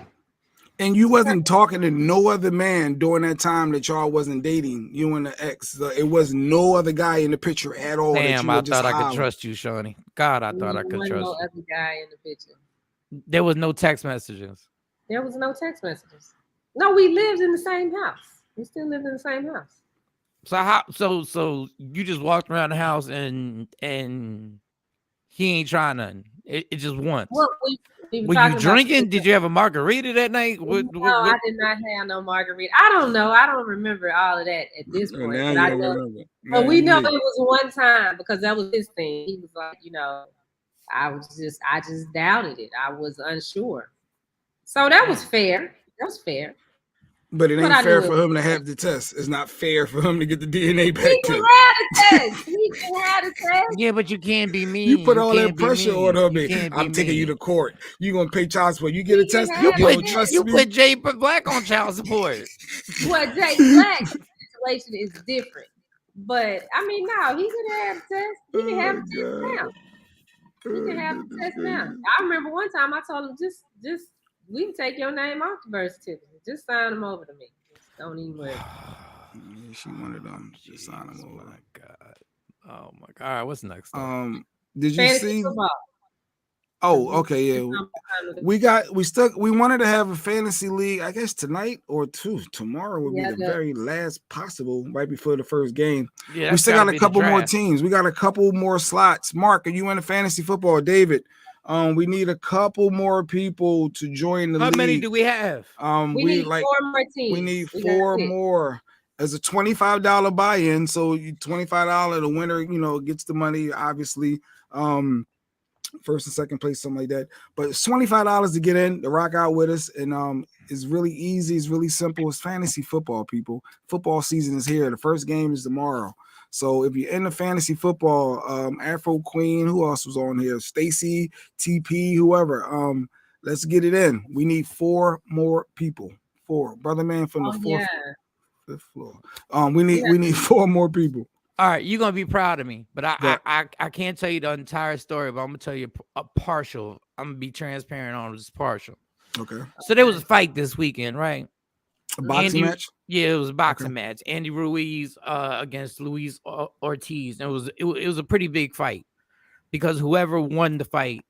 And you wasn't talking to no other man during that time that y'all wasn't dating, you and the ex. It was no other guy in the picture at all. Damn, I thought I could trust you, Shani. God, I thought I could trust you. No other guy in the picture. There was no text messages. There was no text messages. No, we lived in the same house. We still lived in the same house. So you just walked around the house and he ain't trying nothing. It just once. Well, Were you drinking? Did you have a margarita that night? No, I did not have no margarita. I don't know. I don't remember all of that at this point. Now But you I don't know, remember. but Now we you know do. it was one time because that was his thing. He was like, I just doubted it. I was unsure. So that was fair. That was fair. But it But ain't I fair knew for it. him to have the test. It's not fair for him to get the DNA back. He can have the test. He can have the test. Yeah, but you can't be mean. You put all that can't be pressure mean. on him. You can't be I'm taking you mean. to court. You gonna pay child support. You get a test. have You it. don't trust You me. put Jay Black on child support. Well, Jay Black's situation is different. But I mean, no, he can have the test. He can have the test now. He can have the test now. I remember one time I told him, just we can take your name off the birth certificate. Just sign them over to me. Just don't even worry. Yeah, she wanted them to sign them over. My God. Oh my God. All right, what's next? Did you Fantasy see? football. Oh, okay, yeah. We wanted to have a fantasy league, I guess tonight or tomorrow would be the very last possible, right before the first game. Yeah, we still got a couple more draft. teams. We got a couple more slots. Mark, are you in the fantasy football? David, we need a couple more people to join the league. How many do we have? We need 4 more teams. We need 4 more. As a $25 buy-in, so $25, the winner, gets the money, obviously. First and second place, something like that. But it's $25 to get in, to rock out with us. And it's really easy, it's really simple. It's fantasy football, people. Football season is here. The first game is tomorrow. So if you're into fantasy football, Afro Queen, who else was on here? Stacy, TP, whoever. Let's get it in. We need 4 more people. 4. Brother Man from the 5th floor. We need 4 more people. All right, you're gonna be proud of me, but I can't tell you the entire story, but I'm gonna tell you a partial. I'm gonna be transparent on this partial. Okay. So there was a fight this weekend, right? A boxing match? Yeah, it was a boxing match. Andy Ruiz against Luis Ortiz. And it was a pretty big fight because whoever won the fight,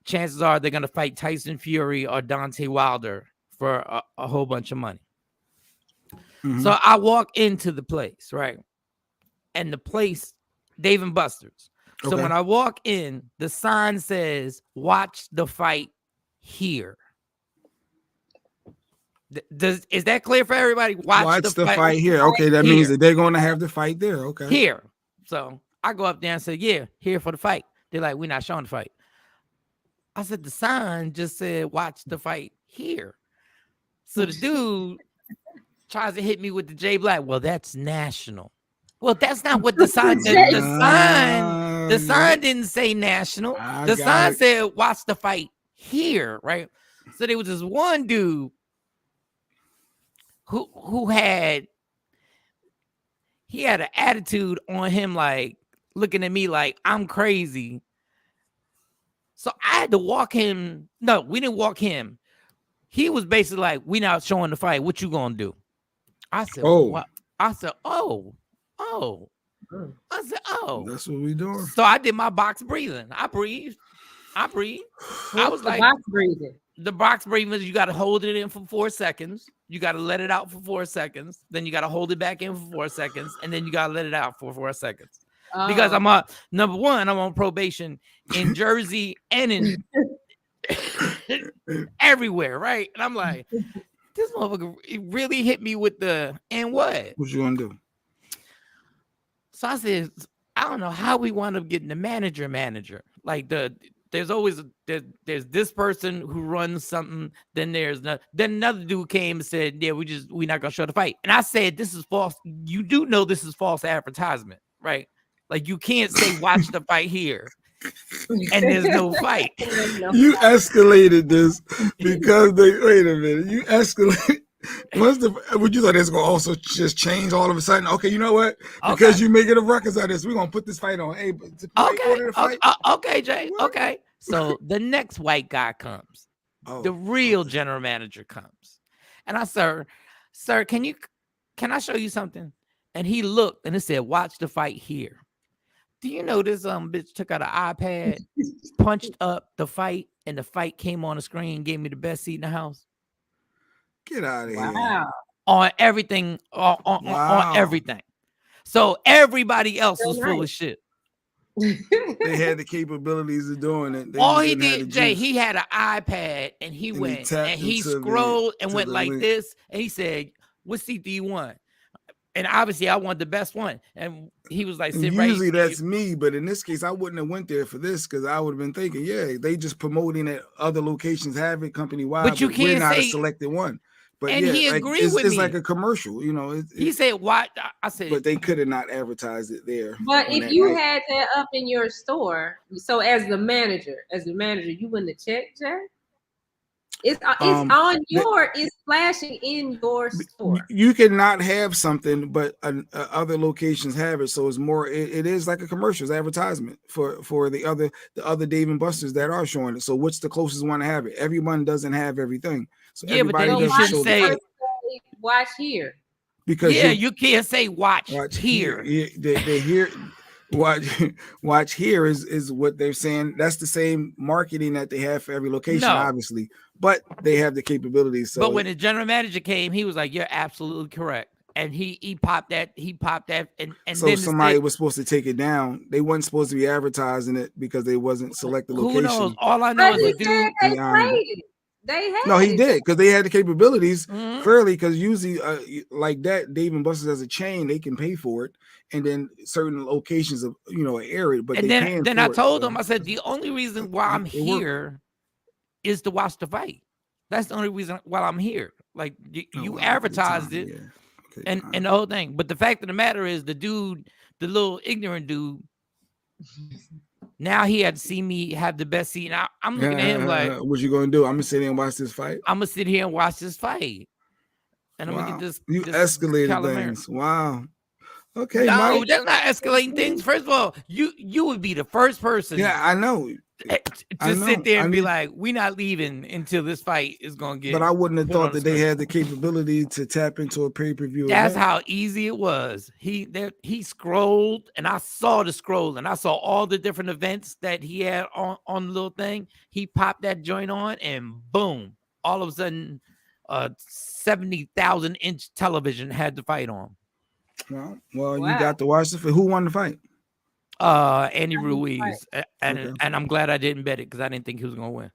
chances are they're gonna fight Tyson Fury or Deontay Wilder for a whole bunch of money. Mm-hmm. So I walk into the place, right? And the place, Dave and Buster's. So when I walk in, the sign says, "Watch the fight here." Is that clear for everybody? Watch the fight here. Okay, that means that they're going to have the fight there. Okay. Here. So I go up there and say, "Yeah, here for the fight." They're like, "We're not showing the fight." I said, "The sign just said, watch the fight here." So the dude tries to hit me with the J Black. Well, that's national. Well, that's not what the sign said. The sign didn't say national. The sign said, watch the fight here, right? So there was this one dude who had an attitude on him, like looking at me like I'm crazy. So I had to walk him. No, we didn't walk him. He was basically like, "We not showing the fight. What you gonna do?" I said, "What?" I said, "Oh." I said, "Oh, that's what we doing." So I did my box breathing. I breathed. I was like, box breathing. The box breathing is you got to hold it in for 4 seconds. You got to let it out for 4 seconds. Then you got to hold it back in for 4 seconds, and then you got to let it out for 4 seconds. Because I'm number one, I'm on probation in Jersey and in everywhere, right? And I'm like, this motherfucker, it really hit me with the and what? What you gonna do? So I said, I don't know how we wound up getting the manager. Like there's always there's this person who runs something. Then another dude came and said, "Yeah, we not gonna show the fight." And I said, "This is false. You do know this is false advertisement, right? Like you can't say watch the fight here, and there's no fight." You escalated this because wait a minute. You escalated. Would you thought it's gonna also just change all of a sudden? Okay, you know what? Because you making a ruckus out of this, we're gonna put this fight on. Hey, okay, Jay. What? Okay. So the next white guy comes. The real general manager comes. And I said, sir, can I show you something? And he looked and it said, watch the fight here. Do you know this bitch took out an iPad, punched up the fight, and the fight came on the screen, gave me the best seat in the house? Get out of here. On everything, on everything. So everybody else was full of shit. They had the capabilities of doing it. They All just he didn't have did, the Jay, juice. he had an iPad and he went tapped and he into scrolled and to went the like link. this, and he said, "What seat do you want?" And obviously, I want the best one. And he was like, And "Sit right." usually that's me, but in this case, I wouldn't have went there for this because I would have been thinking, yeah, they just promoting that other locations have it company wide, But you we're can't not a say- selected one. But and yeah, he like, agreed with it's me. like a commercial, you know. He said, "What?" I said, but they could have not advertised it there. But on if that you night. had that up in your store, so as the manager, you wouldn't have checked, Jack? It's it's flashing in your store. You cannot have something, but other locations have it. So it's more. It is like a commercial, it's advertisement for the other Dave and Buster's that are showing it. So what's the closest one to have it? Everyone doesn't have everything. So Yeah, but then everybody you doesn't shouldn't show say- the Watch here. because you can't say watch here. Yeah, they hear watch here is what they're saying. That's the same marketing that they have for every location, No. obviously, but they have the capabilities. So But when the general manager came, he was like, "You're absolutely correct," and he popped that. And so then somebody was supposed to take it down. They wasn't supposed to be advertising it because they wasn't selected Who location. knows? All I know But is he the said dude. they played it. They had No, he it. did because they had the capabilities Mhm. clearly. Because usually, like that, Dave and Buster's as a chain, they can pay for it, and then certain locations of air it. But And they then can I for it, told so him, I said, the only reason why I'm it worked. here is to watch the fight. That's the only reason why I'm here. Like you wow, advertised good it, time, yeah. and the whole thing. But the fact of the matter is, the dude, the little ignorant dude, now he had to see me have the best seat. And I'm looking at him like, what you gonna do? I'm gonna sit there and watch this fight. I'm gonna sit here and watch this fight, and I'm gonna Wow. get this. You this escalated calamari. things. Wow. Okay, No, Mike. that's not escalating things. First of all, you would be the first person. Yeah, I know. To sit there and be like, we're not leaving until this fight is gonna get. But I wouldn't have put on thought the that they screen. had the capability to tap into a pay-per-view. That's event. how easy it was. He scrolled, and I saw the scroll, and I saw all the different events that he had on the little thing. He popped that joint on, and boom! All of a sudden, 70,000-inch television had the fight on. Well, you got to watch the fight. Who won the fight? Andy Ruiz, and Okay. and I'm glad I didn't bet it because I didn't think he was gonna win.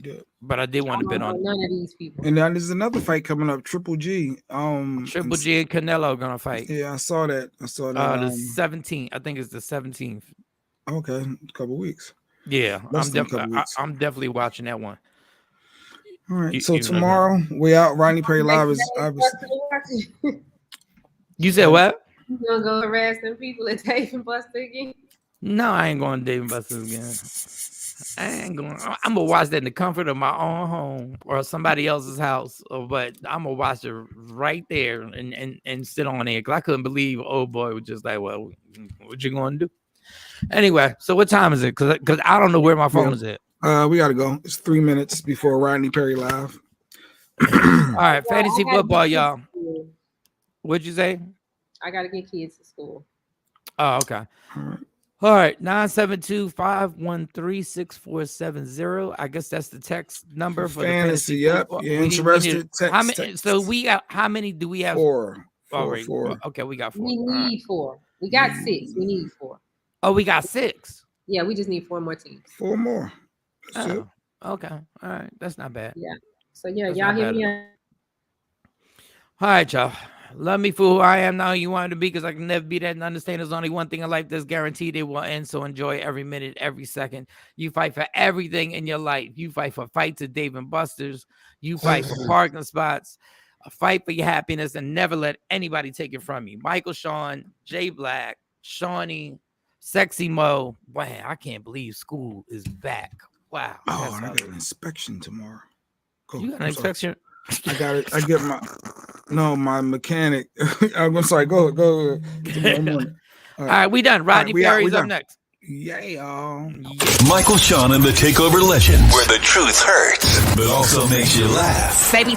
Good. But I did want to bet on it. None of these people. And then there's another fight coming up. Triple G. Triple G and Canelo gonna fight. Yeah, I saw that. The 17th. I think it's the 17th. Okay, a couple weeks. Yeah, Less than a couple weeks. I'm definitely watching that one. All right. You- So you know that. tomorrow we out. Rodney Perry Live is You said what? You gonna go harass them people at Dave and Buster again? No, I ain't going to Dave and Buster's again. I ain't going. I'm gonna watch that in the comfort of my own home or somebody else's house. But I'm gonna watch it right there and sit on there because I couldn't believe old boy was just like, "Well, what you gonna do?" Anyway, so what time is it? Because I don't know where my phone is at. We gotta go. It's 3 minutes before Rodney Perry Live. All right, fantasy football, y'all. What'd you say? I gotta get kids to school. Oh, okay. All right, 972-513-6470. I guess that's the text number for Fantasy, the fantasy. yep. football. You're We need- interested, how text, many? text. So we got how many do we have? Four. Already. Four. Okay, we got 4. We All right. need 4. We got 6. We need 4. Oh, we got 6. Yeah, we just need 4 more teams. 4 more. That's it. Oh, okay. All right. That's not bad. Yeah. So yeah, That's y'all not hit bad. me up. All right, y'all. Love me for who I am, now you want to be, because I can never be that and understand there's only one thing in life that's guaranteed it will end. So enjoy every minute, every second. You fight for everything in your life. You fight for fights at Dave and Buster's. You fight for parking spots. A fight for your happiness and never let anybody take it from you. Michael Shawn, Jay Black, Shani, Sexy Mo. Wow, I can't believe school is back. Wow. Oh, and I got an inspection tomorrow. Go. You got an I'm sorry. inspection? I got it. I get my mechanic. I'm sorry. Go tomorrow morning. All right, we done. Rodney we Perry's up done. next. Yeah, y'all. Michael Shawn and the Takeover Legends, where the truth hurts, but also makes you laugh. Baby,